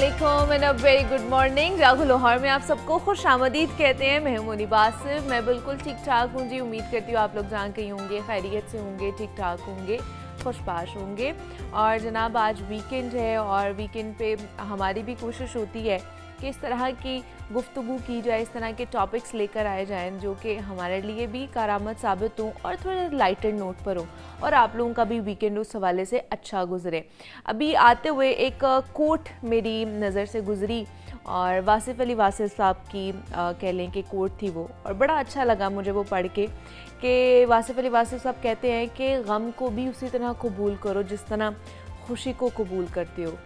अस्सलामुअलैकुम and a very good morning. जागो लाहौर में आप सबको खुश आमदीद कहते हैं। मैं हूं मुनीब आसिफ। मैं बिल्कुल ठीक ठाक हूं जी। उम्मीद करती हूँ आप लोग जहाँ कहीं होंगे खैरियत से होंगे, ठीक ठाक होंगे, खुशबाश होंगे। और जनाब आज वीकेंड है और वीकेंड पे हमारी भी कोशिश होती है कि इस तरह की गुफ्तगू की जाए, इस तरह के टॉपिक्स लेकर आए जाएं जो कि हमारे लिए भी कारामद साबित हों और थोड़े लाइटर नोट पर हो और आप लोगों का भी वीकेंड उस हवाले से अच्छा गुजरे। अभी आते हुए एक कोट मेरी नज़र से गुजरी और वासिफ़ अली वासिफ़ साहब की कह लें कि कोट थी वो, और बड़ा अच्छा लगा मुझे वो पढ़ के कि वासिफ़ अली वासिफ़ साहब कहते हैं कि गम को भी उसी तरह कबूल करो जिस तरह खुशी को कबूल करते हो।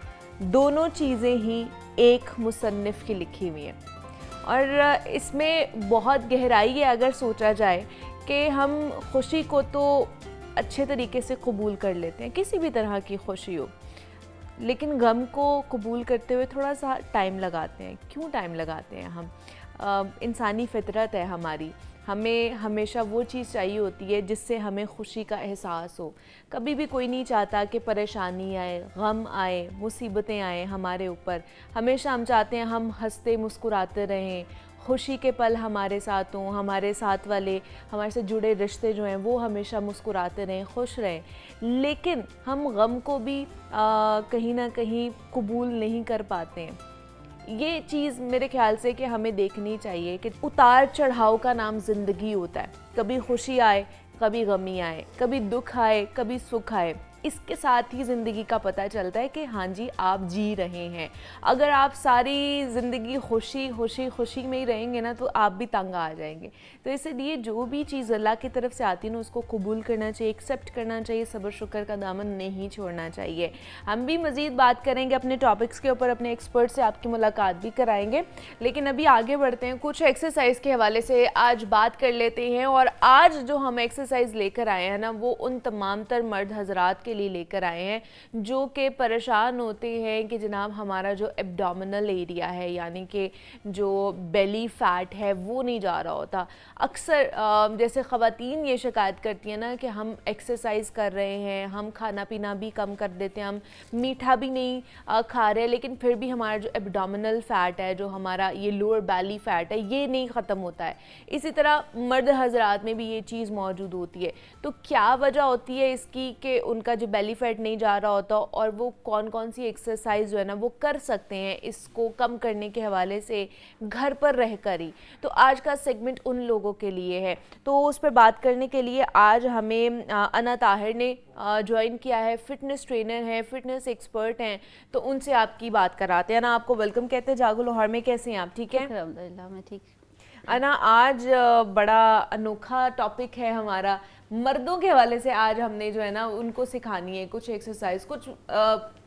दोनों चीज़ें ही एक मुसन्निफ़ की लिखी हुई हैं और इसमें बहुत गहराई है अगर सोचा जाए कि हम खुशी को तो अच्छे तरीके से कबूल कर लेते हैं, किसी भी तरह की खुशी हो, लेकिन गम को कबूल करते हुए थोड़ा सा टाइम लगाते हैं। क्यों टाइम लगाते हैं हम? इंसानी फितरत है हमारी, हमें हमेशा वो चीज़ चाहिए होती है जिससे हमें खुशी का एहसास हो। कभी भी कोई नहीं चाहता कि परेशानी आए, गम आए, मुसीबतें आए हमारे ऊपर। हमेशा हम चाहते हैं हम हंसते मुस्कुराते रहें, खुशी के पल हमारे साथ हों, हमारे साथ वाले हमारे से जुड़े रिश्ते जो हैं वो हमेशा मुस्कुराते रहें, खुश रहें। लेकिन हम गम को भी कहीं ना कहीं कबूल नहीं कर पाते हैं। ये चीज़ मेरे ख्याल से कि हमें देखनी चाहिए कि उतार चढ़ाव का नाम ज़िंदगी होता है। कभी खुशी आए, कभी गमी आए, कभी दुख आए, कभी सुख आए। इसके साथ ही ज़िंदगी का पता चलता है कि हाँ जी आप जी रहे हैं। अगर आप सारी ज़िंदगी खुशी खुशी खुशी में ही रहेंगे ना तो आप भी तंग आ जाएंगे। तो इसलिए जो भी चीज़ अल्लाह की तरफ से आती है ना उसको कबूल करना चाहिए, एक्सेप्ट करना चाहिए, सब्र शुक्र का दामन नहीं छोड़ना चाहिए। हम भी मज़ीद बात करेंगे अपने टॉपिक्स के ऊपर, अपने एक्सपर्ट से आपकी मुलाकात भी कराएंगे, लेकिन अभी आगे बढ़ते हैं। कुछ एक्सरसाइज के हवाले से आज बात कर लेते हैं। और आज जो हम एक्सरसाइज लेकर आए हैं ना वो उन तमाम तर मर्द हजरात के लिए लेकर आए हैं जो कि परेशान होते हैं कि जनाब हमारा जो एब्डोमिनल एरिया है यानी कि जो बेली फैट है वो नहीं जा रहा होता। अक्सर जैसे ख़वातीन ये शिकायत करती हैं ना कि हम एक्सरसाइज कर रहे हैं, हम खाना पीना भी कम कर देते हैं, हम मीठा भी नहीं खा रहे, लेकिन फिर भी हमारा जो एब्डोमिनल फैट है, जो हमारा ये लोअर बेली फैट है, ये नहीं ख़त्म होता है। इसी तरह मर्द हजरात में भी ये चीज़ मौजूद होती है। तो क्या वजह होती है इसकी कि उनका जो बेली फैट नहीं जा रहा होता और वो कौन कौन सी एक्सरसाइज जो है ना वो कर सकते हैं इसको कम करने के हवाले से घर पर रहकर ही। तो आज का सेगमेंट उन लोगों के लिए है। तो उस पर बात करने के लिए आज हमें अना ताहिर ने ज्वाइन किया है। फिटनेस ट्रेनर हैं, फिटनेस एक्सपर्ट हैं, तो उनसे आपकी बात कराते हैं ना। आपको वेलकम कहते हैं जागो लाहौर में। कैसे हैं आप? ठीक है अल्हम्दुलिल्लाह मैं ठीक। अना आज बड़ा अनोखा टॉपिक है हमारा। मर्दों के हवाले से आज हमने जो है ना उनको सिखानी है कुछ एक्सरसाइज। कुछ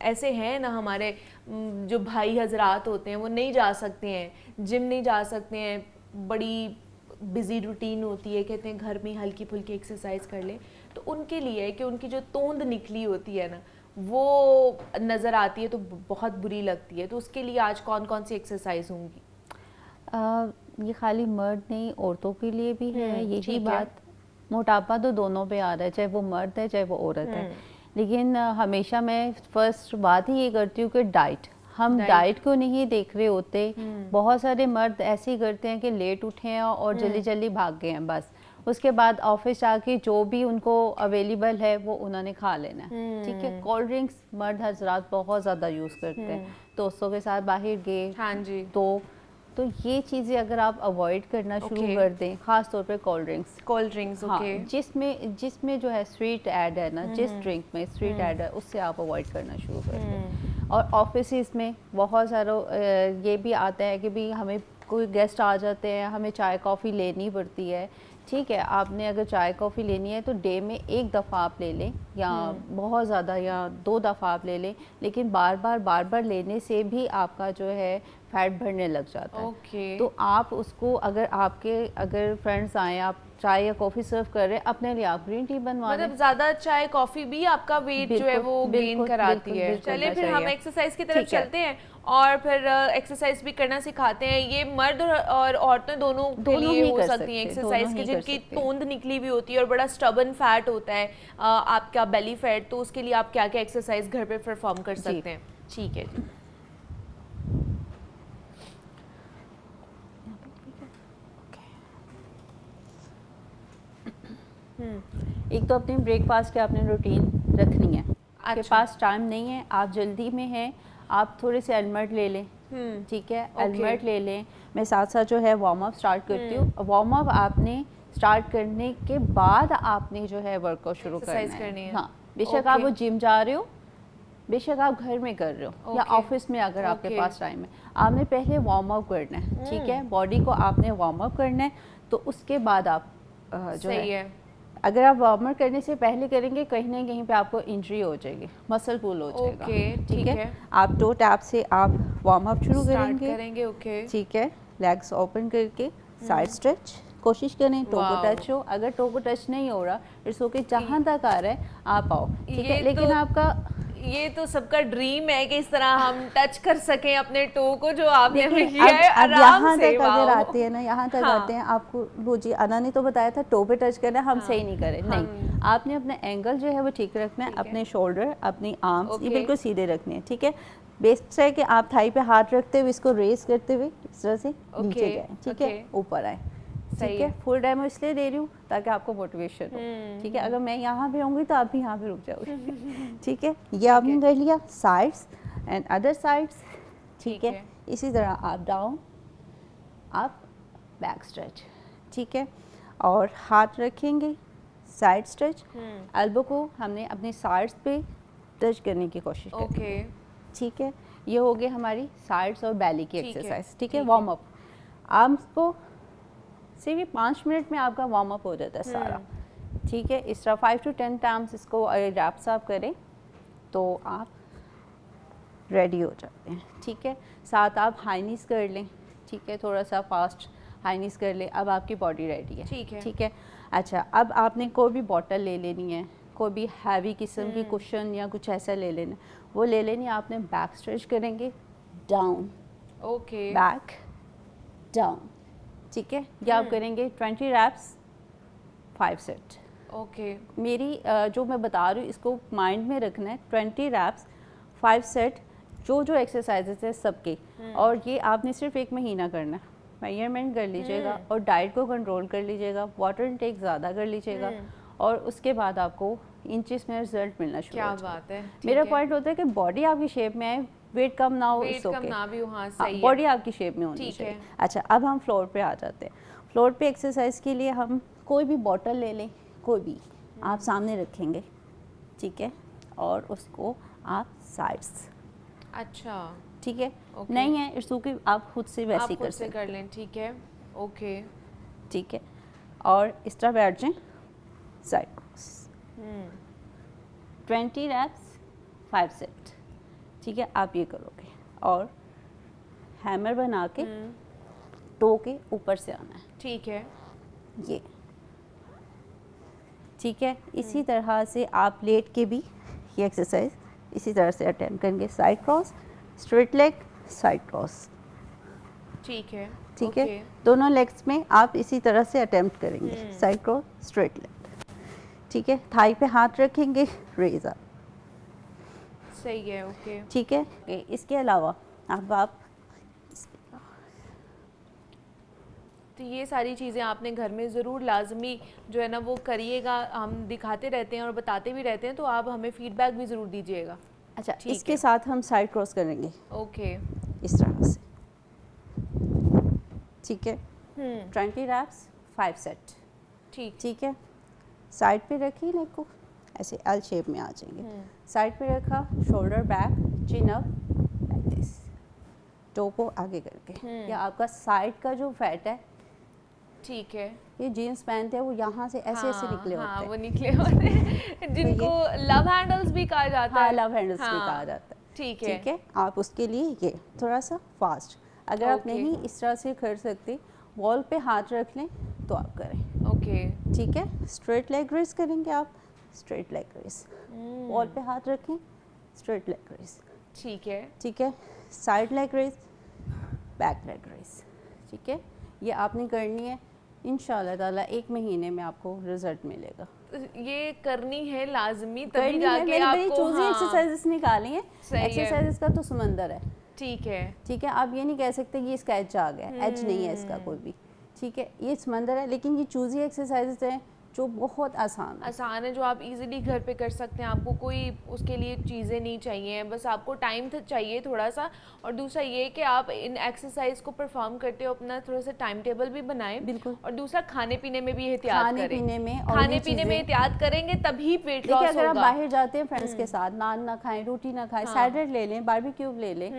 ऐसे हैं ना हमारे जो भाई हजरात होते हैं वो नहीं जा सकते हैं, जिम नहीं जा सकते हैं, बड़ी बिजी रूटीन होती है, कहते हैं घर में हल्की फुल्की एक्सरसाइज कर लें। तो उनके लिए है कि उनकी जो तोंद निकली होती है ना वो नज़र आती है तो बहुत बुरी लगती है। तो उसके लिए आज कौन कौन सी एक्सरसाइज होंगी? ये खाली मर्द नहीं औरतों के लिए भी है यही बात। है। मोटापा तो दोनों पे आ रहा है, चाहे वो मर्द है चाहे वो औरत है। लेकिन हमेशा मैं फर्स्ट बात ही ये करती हूँ कि डाइट, हम डाइट को नहीं देख रहे होते। बहुत सारे मर्द ऐसे ही करते हैं कि लेट उठे हैं और जल्दी जल्दी भाग गए हैं, बस उसके बाद ऑफिस जाके जो भी उनको अवेलेबल है वो उन्होंने खा लेना है। ठीक है, कोल्ड ड्रिंक्स मर्द हजरात बहुत ज़्यादा यूज़ करते हैं, दोस्तों के साथ बाहर गए हाँ जी। तो ये चीज़ें अगर आप अवॉइड करना शुरू कर दें, ख़ास तौर पे कोल्ड ड्रिंक्स। हाँ, जिसमें जो है स्वीट ऐड है ना, जिस ड्रिंक में स्वीट ऐड है उससे आप अवॉइड करना शुरू कर दें। और ऑफिस में बहुत सारा ये भी आता है कि भी हमें कोई गेस्ट आ जाते हैं, हमें चाय कॉफ़ी लेनी पड़ती है। ठीक है, आपने अगर चाय कॉफ़ी लेनी है तो डे में एक दफ़ा आप ले लें या बहुत ज़्यादा या 2 दफ़ा आप ले लें, लेकिन बार बार लेने से भी आपका जो है फैट बढ़ने लग जाता है। तो आप उसको अगर फ्रेंड्स आए, आप चाय या कॉफ़ी सर्व कर रहे हैं, अपने लिए आप ग्रीन टी बनवा लें। मतलब ज़्यादा चाय कॉफ़ी भी आपका वेट जो है वो गेन कराती है। चलिए फिर हम एक्सरसाइज की तरफ चलते हैं और फिर एक्सरसाइज भी करना सिखाते हैं। ये मर्द और औरतें दोनों के लिए हो सकती हैं एक्सरसाइज की, जिनकी तोंद निकली हुई होती है और बड़ा स्टबन फैट होता है आपका बेली फैट। तो उसके लिए आप क्या क्या एक्सरसाइज घर पे परफॉर्म कर सकते हैं? ठीक है जी। एक तो अपने ब्रेकफास्ट की आपने रूटीन रखनी है। आपके अच्छा। पास टाइम नहीं है, आप जल्दी में हैं, आप थोड़े से एलमर्ट ले लें, ठीक है, एलमर्ट ले लें। मैं साथ साथ जो है वार्म अप स्टार्ट करती हूँ। वार्म अप आपने स्टार्ट करने के बाद आपने जो है वर्कआउट शुरू करना है। हाँ, बेशक आप वो जिम जा रहे हो, बेशक आप घर में कर रहे हो या ऑफिस में, अगर आपके पास टाइम है, आपने पहले वार्म अप करना है, ठीक है, बॉडी को आपने वार्म अप करना है। तो उसके बाद आप जो है, अगर आप वार्म अप करने से पहले करेंगे, कहीं ना कहीं पे आपको इंजरी हो जाएगी, मसल पुल हो जाएगा, ठीक है। आप टो टैप से आप वार्म अप शुरू करेंगे, ठीक है, लेग्स ओपन करके साइड स्ट्रेच कोशिश करें, टो को टच हो। अगर टो को टच नहीं हो रहा, इट्स ओके, जहाँ तक आ रहा है आप आओ, ठीक है। लेकिन आपका ये तो सबका ड्रीम है कि इस तरह हम टच कर सकें अपने टो को, जो आपने हमें किया है आराम यहाँ से। तक अगर आते हैं ना, यहाँ तक आते हैं, आपको वो जी अना ने तो बताया था टो पे टच करना है, हम सही नहीं करें, नहीं, आपने अपना एंगल जो है वो ठीक रखना है, अपने शोल्डर, अपनी आर्म्स ये बिल्कुल सीधे रखने हैं, ठीक है। बेस्ट है कि आप थाई पे हाथ रखते हुए इसको रेस करते हुए इस तरह से नीचे जाए, ठीक है, ऊपर आए, ठीक है। फुल डेमो इसलिए दे रही हूँ ताकि आपको मोटिवेशन हो, ठीक है। अगर मैं यहाँ पे होंगी तो आप भी यहाँ पे रुक जाओगे, ठीक है। ये आपने कर लिया, साइड्स एंड अदर साइड्स, ठीक है। इसी तरह आप डाउन, आप बैक स्ट्रेच, ठीक है, और हाथ रखेंगे साइड स्ट्रेच, एल्बो को हमने अपने साइड्स पे टच करने की कोशिश करेंगे, ठीक है। ये हो गई हमारी साइड्स और बैली की एक्सरसाइज, ठीक है। वार्म अप, आर्म्स को सिर्फ 5 मिनट में आपका वार्म अप हो जाता है सारा, ठीक है। इस तरह 5 to 10 टाइम्स इसको रैप्स आप करें तो आप रेडी हो जाते हैं, ठीक है। साथ आप हाई नीज कर लें, ठीक है, थोड़ा सा फास्ट हाई नीज कर लें, अब आपकी बॉडी रेडी है, ठीक है। अच्छा, अब आपने कोई भी बॉटल ले लेनी है, कोई भी हैवी किस्म की कुशन या कुछ ऐसा ले लेना, वो ले लेनी है। आपने बैक स्ट्रेच करेंगे, डाउन, बैक, डाउन, ठीक है। ये आप करेंगे 20 रैप्स 5 सेट, मेरी जो मैं बता रही हूँ इसको माइंड में रखना है। 20 रैप्स 5 सेट, जो एक्सरसाइजेस है सबके, और ये आपने सिर्फ 1 महीना करना है। मेजरमेंट कर लीजिएगा और डाइट को कंट्रोल कर लीजिएगा, वाटर इनटेक ज़्यादा कर लीजिएगा, और उसके बाद आपको इंचेस में रिजल्ट मिलना शुरू हो जाएगा। क्या बात है। मेरा पॉइंट होता है कि बॉडी आपकी शेप में आए, वेट कम ना हो, इट्स ओके, बॉडी आपकी शेप में होनी चाहिए। अच्छा, अब हम फ्लोर पे आ जाते हैं। फ्लोर पे एक्सरसाइज के लिए हम कोई भी बॉटल ले लें, कोई भी आप सामने रखेंगे, ठीक है, और उसको आप साइड्स, अच्छा, ठीक है, नहीं है इट्स ओके, आप खुद से वैसे कर लें, ठीक है, ओके, ठीक है, और इस तरह बैठ जाएं साइड क्रॉस। 20 रैप्स 5 सेट, ठीक है। आप ये करोगे और हैमर बना के टो के ऊपर से आना है, ठीक है, ये, ठीक है। इसी तरह से आप लेट के भी ये एक्सरसाइज इसी तरह से अटेम्प्ट करेंगे, side cross, straight leg, side cross, ठीक है, ठीक है। दोनों लेग्स में आप इसी तरह से अटेम्प्ट करेंगे, साइड क्रॉस, स्ट्रेट लेग, ठीक है। थाई पे हाथ रखेंगे, रेज अप, सही है, ओके, ठीक है। इसके अलावा अब आप तो ये सारी चीज़ें आपने घर में ज़रूर लाजमी जो है ना वो करिएगा। हम दिखाते रहते हैं और बताते भी रहते हैं, तो आप हमें फीडबैक भी ज़रूर दीजिएगा। अच्छा, इसके साथ हम साइड क्रॉस करेंगे, ओके, इस तरह से, ठीक है। 20 रैप्स 5 सेट, ठीक है। साइड पे रखी लेग को, ऐसे एल शेप में आ जाएंगे, साइड पे रखा, shoulder back, chin up, like this, toe को आगे करके। या आपका साइड का जो फैट है, ठीक है, ये जीन्स पहनते हैं वो यहाँ से ऐसे ऐसे निकले होते हैं, वो निकले होते हैं जिनको लव हैंडल्स भी कहा जाता है, लव हैंडल्स भी कहा जाता है, ठीक है। आप उसके लिए ये थोड़ा सा फास्ट, अगर आप नहीं इस तरह से कर सकते, वॉल पे हाथ रख लें तो आप करें, ओके, ठीक है। स्ट्रेट लेग रेस करेंगे आप, स्ट्रेट लेग रेस, वॉल पे हाथ रखें, स्ट्रेट लेग रेस, ठीक है, ठीक है। Side leg raise, back leg raise, ठीक है। ये आपने करनी है, इंशाल्लाह ताला 1 महीने में आपको रिजल्ट मिलेगा। ये करनी है लाजमी, तभी जाके आपको चूजी एक्सरसाइजेस निकाली हैं, एक्सरसाइजेस का तो समंदर है, ठीक है, ठीक है। आप ये नहीं कह सकते ये स्केच आ गया, एज नहीं है इसका कोई भी, ठीक है, ये समंदर है। लेकिन ये चूजी एक्सरसाइजेस हैं जो बहुत आसान है, जो आप इजीली घर पे कर सकते हैं। आपको कोई उसके लिए चीज़ें नहीं चाहिए, बस आपको टाइम चाहिए थोड़ा सा। और दूसरा ये कि आप इन एक्सरसाइज को परफॉर्म करते हो अपना थोड़ा सा टाइम टेबल भी बनाएं। बिल्कुल। और दूसरा खाने पीने में भी एहतियात करें। खाने पीने में एहतियात करेंगे तभी वेट लॉस होगा। अगर आप बाहर जाते हैं फ्रेंड्स के साथ, नान ना खाएं, रोटी ना खाएं, सैलेड ले लें, बारबेक्यू ले लें,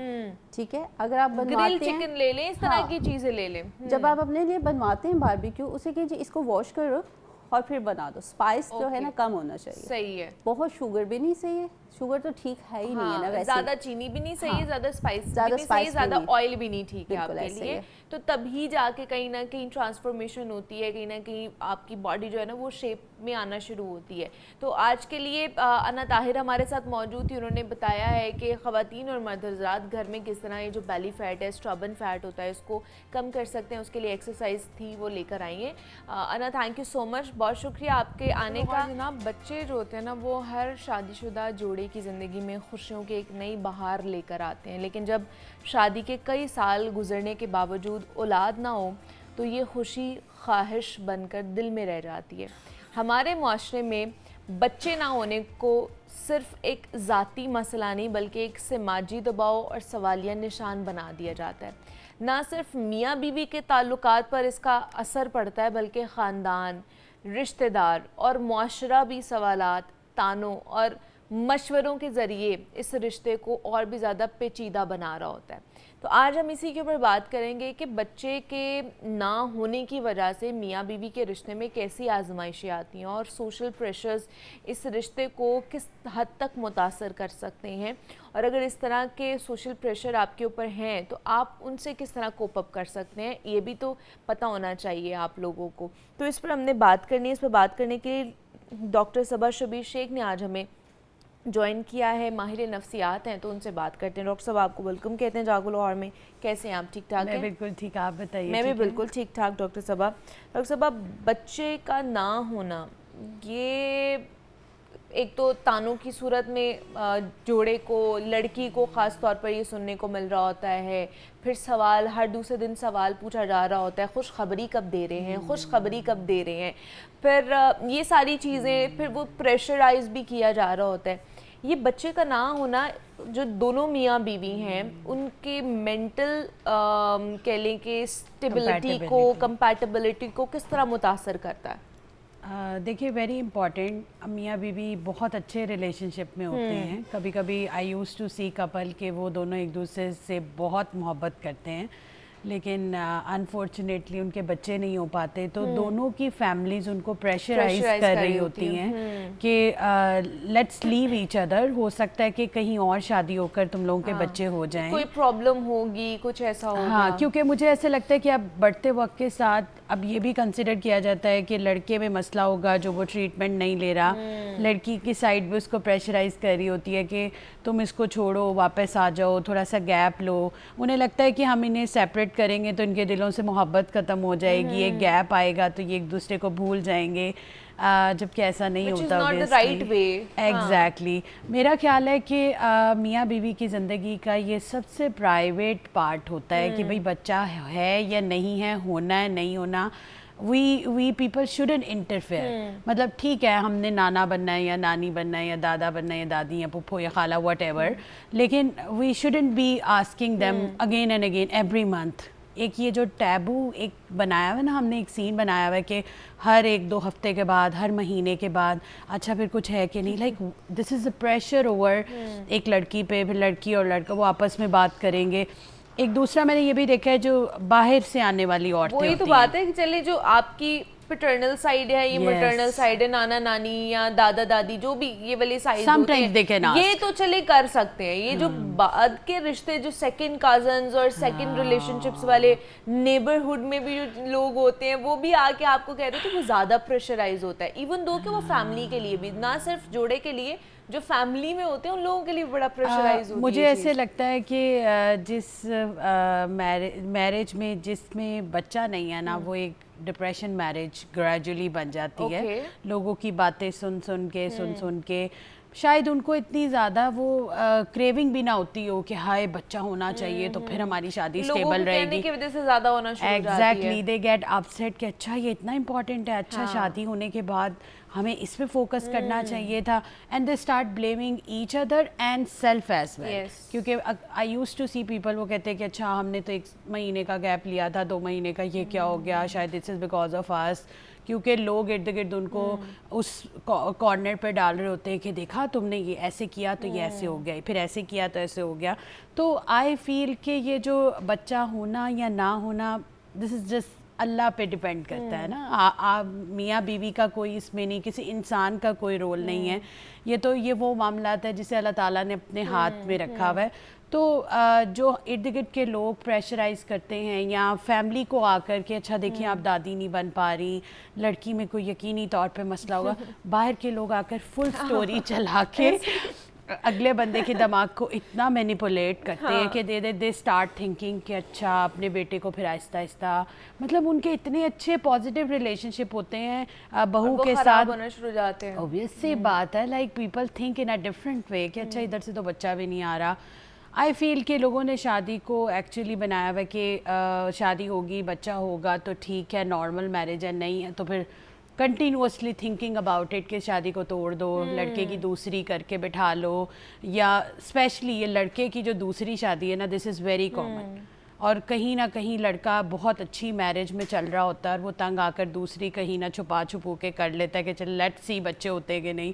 ठीक है। अगर आप बनवाते हैं, ग्रिल चिकन ले लें, इस तरह की चीज़ें ले लें। जब आप अपने लिए बनवाते हैं बारबेक्यू, उसे कीजिए इसको वॉश करो और फिर बना दो। स्पाइस जो है ना कम होना चाहिए। सही है। बहुत शुगर भी नहीं सही है, शुगर तो ठीक है ही नहीं है ना वैसे। ज़्यादा चीनी भी नहीं सही है, ज़्यादा स्पाइस भी नहीं सही, ज़्यादा ऑयल भी नहीं ठीक है आपके लिए। तो तभी जाके कहीं ना कहीं ट्रांसफॉर्मेशन होती है, कहीं ना कहीं आपकी बॉडी जो है ना वो शेप में आना शुरू होती है। तो आज के लिए अना ताहिर हमारे साथ मौजूद थी। उन्होंने बताया है कि ख़वातीन और मर्द हज़रात घर में किस तरह ये जो बेली फैट है, स्टबर्न फैट होता है, इसको कम कर सकते हैं। उसके लिए एक्सरसाइज थी वो लेकर आई हैं। अना, थैंक यू सो मच, बहुत शुक्रिया आपके आने का। जनाब, बच्चे जो होते हैं ना वो हर शादीशुदा जोड़े की ज़िंदगी में खुशियों की एक नई बहार लेकर आते हैं। लेकिन जब शादी के कई साल गुजरने के बावजूद औलाद ना हो तो ये खुशी ख्वाहिश बनकर दिल में रह जाती है। हमारे माशरे में बच्चे ना होने को सिर्फ एक ज़ाती मसला नहीं बल्कि एक समाजी दबाव और सवालिया निशान बना दिया जाता है। ना सिर्फ मियाँ बीवी के ताल्लुकात पर इसका असर पड़ता है बल्कि ख़ानदान, रिश्तेदार और मुआशरा भी सवालात, तानों और मशवरों के ज़रिए इस रिश्ते को और भी ज़्यादा पेचीदा बना रहा होता है। तो आज हम इसी के ऊपर बात करेंगे कि बच्चे के ना होने की वजह से मियाँ बीवी के रिश्ते में कैसी आजमाइशें आती हैं और सोशल प्रेशर्स इस रिश्ते को किस हद तक मुतासर कर सकते हैं। और अगर इस तरह के सोशल प्रेशर आपके ऊपर हैं तो आप उनसे किस तरह कोप अप कर सकते हैं, ये भी तो पता होना चाहिए आप लोगों को। तो इस पर हमने बात करनी है। इस पर बात करने के लिए डॉक्टर सबा शबीर शेख ने आज हमें ज्वाइन किया है। माहिर नफ्सियात हैं, तो उनसे बात करते हैं। डॉक्टर साहब, आपको वेलकम कहते हैं जागो लाहौर में। कैसे हैं आप? ठीक ठाक हैं? बिल्कुल ठीक, आप बताइए। मैं भी बिल्कुल ठीक ठाक। डॉक्टर साहब, बच्चे का ना होना ये एक तो तानों की सूरत में जोड़े को, लड़की को ख़ास तौर पर ये सुनने को मिल रहा होता है। फिर सवाल, हर दूसरे दिन सवाल पूछा जा रहा होता है, खुशखबरी कब दे रहे हैं, खुशखबरी कब दे रहे हैं। फिर ये सारी चीज़ें, फिर वो प्रेशराइज भी किया जा रहा होता है। ये बच्चे का ना होना जो दोनों मियाँ बीवी हैं उनके मेंटल कह लें कि स्टेबिलिटी को, कंपैटिबिलिटी को किस तरह मुतासर करता है? देखिए, वेरी इंपॉर्टेंट। मियाँ बीवी बहुत अच्छे रिलेशनशिप में होते हैं। कभी कभी आई यूज़ टू सी कपल के वो दोनों एक दूसरे से बहुत मोहब्बत करते हैं, लेकिन अनफॉर्चुनेटली उनके बच्चे नहीं हो पाते, तो दोनों की फैमिलीज उनको प्रेशराइज कर रही होती हैं कि लेट्स लीव ईच अदर। हो सकता है कि कहीं और शादी होकर तुम लोगों के बच्चे हो जाएं, कोई प्रॉब्लम होगी, कुछ ऐसा होगा। हाँ, क्योंकि मुझे ऐसे लगता है कि अब बढ़ते वक्त के साथ अब ये भी कंसिडर किया जाता है कि लड़के में मसला होगा जो वो ट्रीटमेंट नहीं ले रहा, लड़की की साइड भी उसको प्रेशराइज कर रही होती है कि तुम इसको छोड़ो, वापस आ जाओ, थोड़ा सा गैप लो। उन्हें लगता है कि हम इन्हें सेपरेट करेंगे तो इनके दिलों से मोहब्बत ख़त्म हो जाएगी, एक गैप आएगा तो ये एक दूसरे को भूल जाएंगे, जबकि ऐसा नहीं होता। एग्जैक्टली। मेरा ख्याल है कि मियाँ बीवी की ज़िंदगी का ये सबसे प्राइवेट पार्ट होता है कि भाई बच्चा है या नहीं है, होना है नहीं होना। We people shouldn't interfere. मतलब ठीक है, हमने नाना बनना है या नानी बनना है या दादा बनना है या दादी या पुप्पो या खाला वट एवर, लेकिन we shouldn't be asking them again and again every month. एक ये जो टैबू एक बनाया हुआ है ना, हमने एक सीन बनाया हुआ है कि हर 1-2 हफ्ते के बाद, हर महीने के बाद, अच्छा फिर कुछ है कि नहीं। Like this is the pressure over एक लड़की पे, फिर लड़की और लड़का वो आपस में बात करेंगे। एक दूसरा मैंने ये भी देखा है जो बाहर से आने वाली औरतें, वही तो बात है कि चले जो आपकी पैटर्नल साइड है, ये मैटरनल साइड है, नाना नानी या दादा दादी जो भी ये वाली साइड होते हैं, ये तो चले कर सकते हैं। ये जो बाद के रिश्ते, जो सेकंड कजन्स और सेकंड रिलेशनशिप्स वाले नेबरहुड में भी जो लोग होते हैं, वो भी आके आपको कह रहे थे वो ज़्यादा प्रेशराइज होता है। इवन दो कि वो फैमिली के लिए भी, ना सिर्फ जोड़े के लिए, जो फैमिली में होते हैं उन लोगों के लिए बड़ा प्रेशराइज होती है। मुझे ऐसे लगता है कि जिस मैरिज में जिसमें बच्चा नहीं है ना, वो एक डिप्रेशन मैरिज ग्रेजुअली बन जाती है। लोगों की बातें सुन सुन के शायद उनको इतनी ज़्यादा वो क्रेविंग भी ना होती हो कि हाय बच्चा होना चाहिए तो फिर हमारी शादी स्टेबल रहेगी, की वजह से ज़्यादा होना शुरू हो जाती है। एग्जैक्टली, दे गेट अपसेट कि अच्छा ये इतना इम्पोर्टेंट है, अच्छा शादी होने के बाद हमें इस पे फोकस करना चाहिए था, and they start blaming each other and self as well. क्योंकि I used to see people, वो कहते हैं कि अच्छा हमने तो 1 महीने का गैप लिया था, 2 महीने का, ये क्या हो गया, शायद this is because of us, क्योंकि लोग इर्द गिर्द उनको उस कॉर्नर पे डाल रहे होते हैं कि देखा तुमने ये ऐसे किया तो ये ऐसे हो गया, फिर ऐसे किया तो ऐसे हो गया। तो आई फील कि ये जो बच्चा होना या ना होना, दिस इज़ जस्ट अल्लाह पे डिपेंड करता है ना। मियाँ बीवी का कोई इसमें नहीं, किसी इंसान का कोई रोल नहीं है, ये वो मामलात है जिसे अल्लाह ताला ने अपने हाथ में रखा हुआ है। तो जो इर्द गिर्द के लोग प्रेशराइज करते हैं या फैमिली को आकर के अच्छा देखिए आप दादी नहीं बन पा रही, लड़की में कोई यकीनी तौर पे मसला होगा, बाहर के लोग आकर फुल स्टोरी चला के अगले बंदे के दिमाग को इतना मैनिपुलेट करते हैं कि दे स्टार्ट थिंकिंग कि अच्छा अपने बेटे को फिर आहिस्ता आहिस्ता, मतलब उनके इतने अच्छे पॉजिटिव रिलेशनशिप होते हैं बहू के साथ, होना शुरू हो जाते हैं। ऑब्वियस सी बात है, like people think in a different way कि अच्छा इधर से तो बच्चा भी नहीं आ रहा। आई फील कि लोगों ने शादी को एक्चुअली बनाया हुआ कि शादी होगी बच्चा होगा तो ठीक है, नॉर्मल मैरिज है, नहीं है तो फिर कंटिन्यूसली थिंकिंग अबाउट इट कि शादी को तोड़ दो, लड़के की दूसरी करके बिठा लो, या स्पेशली ये लड़के की जो दूसरी शादी है ना, दिस इज़ वेरी कॉमन। और कहीं ना कहीं लड़का बहुत अच्छी मैरिज में चल रहा होता है और वो तंग आकर दूसरी कहीं ना छुपा छुपू के कर लेता है कि चल लेट्स सी बच्चे होते कि नहीं।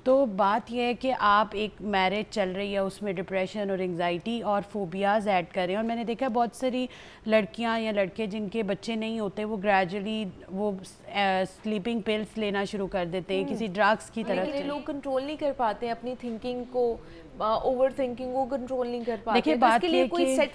तो बात यह है कि आप एक मैरिज चल रही है उसमें डिप्रेशन और एंजाइटी और फोबियाज़ ऐड करें, और मैंने देखा बहुत सारी लड़कियां या लड़के जिनके बच्चे नहीं होते वो ग्रेजुअली वो स्लीपिंग पिल्स लेना शुरू कर देते हैं, किसी ड्रग्स की तरफ। लेकिन लोग कंट्रोल नहीं कर पाते अपनी थिंकिंग को, ओवर थिंकिंग को कंट्रोल नहीं कर पाते। देखिए तो बात इसके लिए ये कोई कि सेट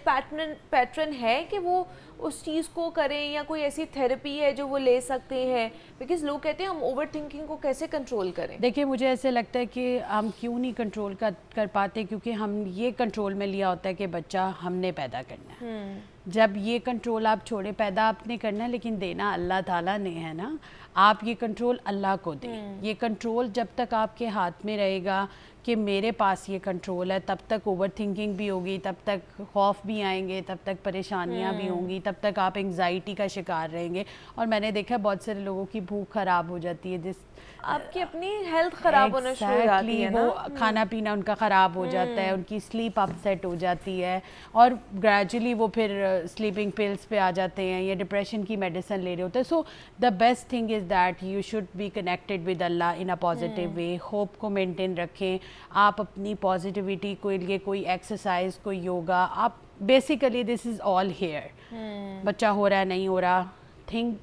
पैटर्न है कि वो उस चीज़ को करें, या कोई ऐसी थेरेपी है जो वो ले सकते हैं? बिकॉज लोग कहते हैं हम ओवर थिंकिंग को कैसे कंट्रोल करें। देखिए मुझे ऐसे लगता है कि हम क्यों नहीं कंट्रोल कर पाते, क्योंकि हम ये कंट्रोल में लिया होता है कि बच्चा हमने पैदा करना है। जब ये कंट्रोल आप छोड़े, पैदा आपने करना है लेकिन देना अल्लाह ताला ने है ना, आप ये कंट्रोल अल्लाह को दें। ये कंट्रोल जब तक आपके हाथ में रहेगा कि मेरे पास ये कंट्रोल है, तब तक ओवर थिंकिंग भी होगी, तब तक खौफ भी आएंगे, तब तक परेशानियां भी होंगी, तब तक आप एंग्जाइटी का शिकार रहेंगे। और मैंने देखा बहुत सारे लोगों की भूख ख़राब हो जाती है, जिस आपकी अपनी हेल्थ ख़राब होना शुरू हो जाती है ना, वो खाना पीना उनका ख़राब हो जाता है, उनकी स्लीप अपसेट हो जाती है, और ग्रेजुअली वो फिर स्लीपिंग पिल्स पे आ जाते हैं या डिप्रेशन की मेडिसिन ले रहे होते हैं। So the best thing is that you should be connected with Allah in a positive way, hope को मेंटेन रखें। आप अपनी पॉजिटिविटी के लिए कोई एक्सरसाइज, कोई योगा, आप basically this is all here. बच्चा हो रहा है नहीं हो रहा, थिंक,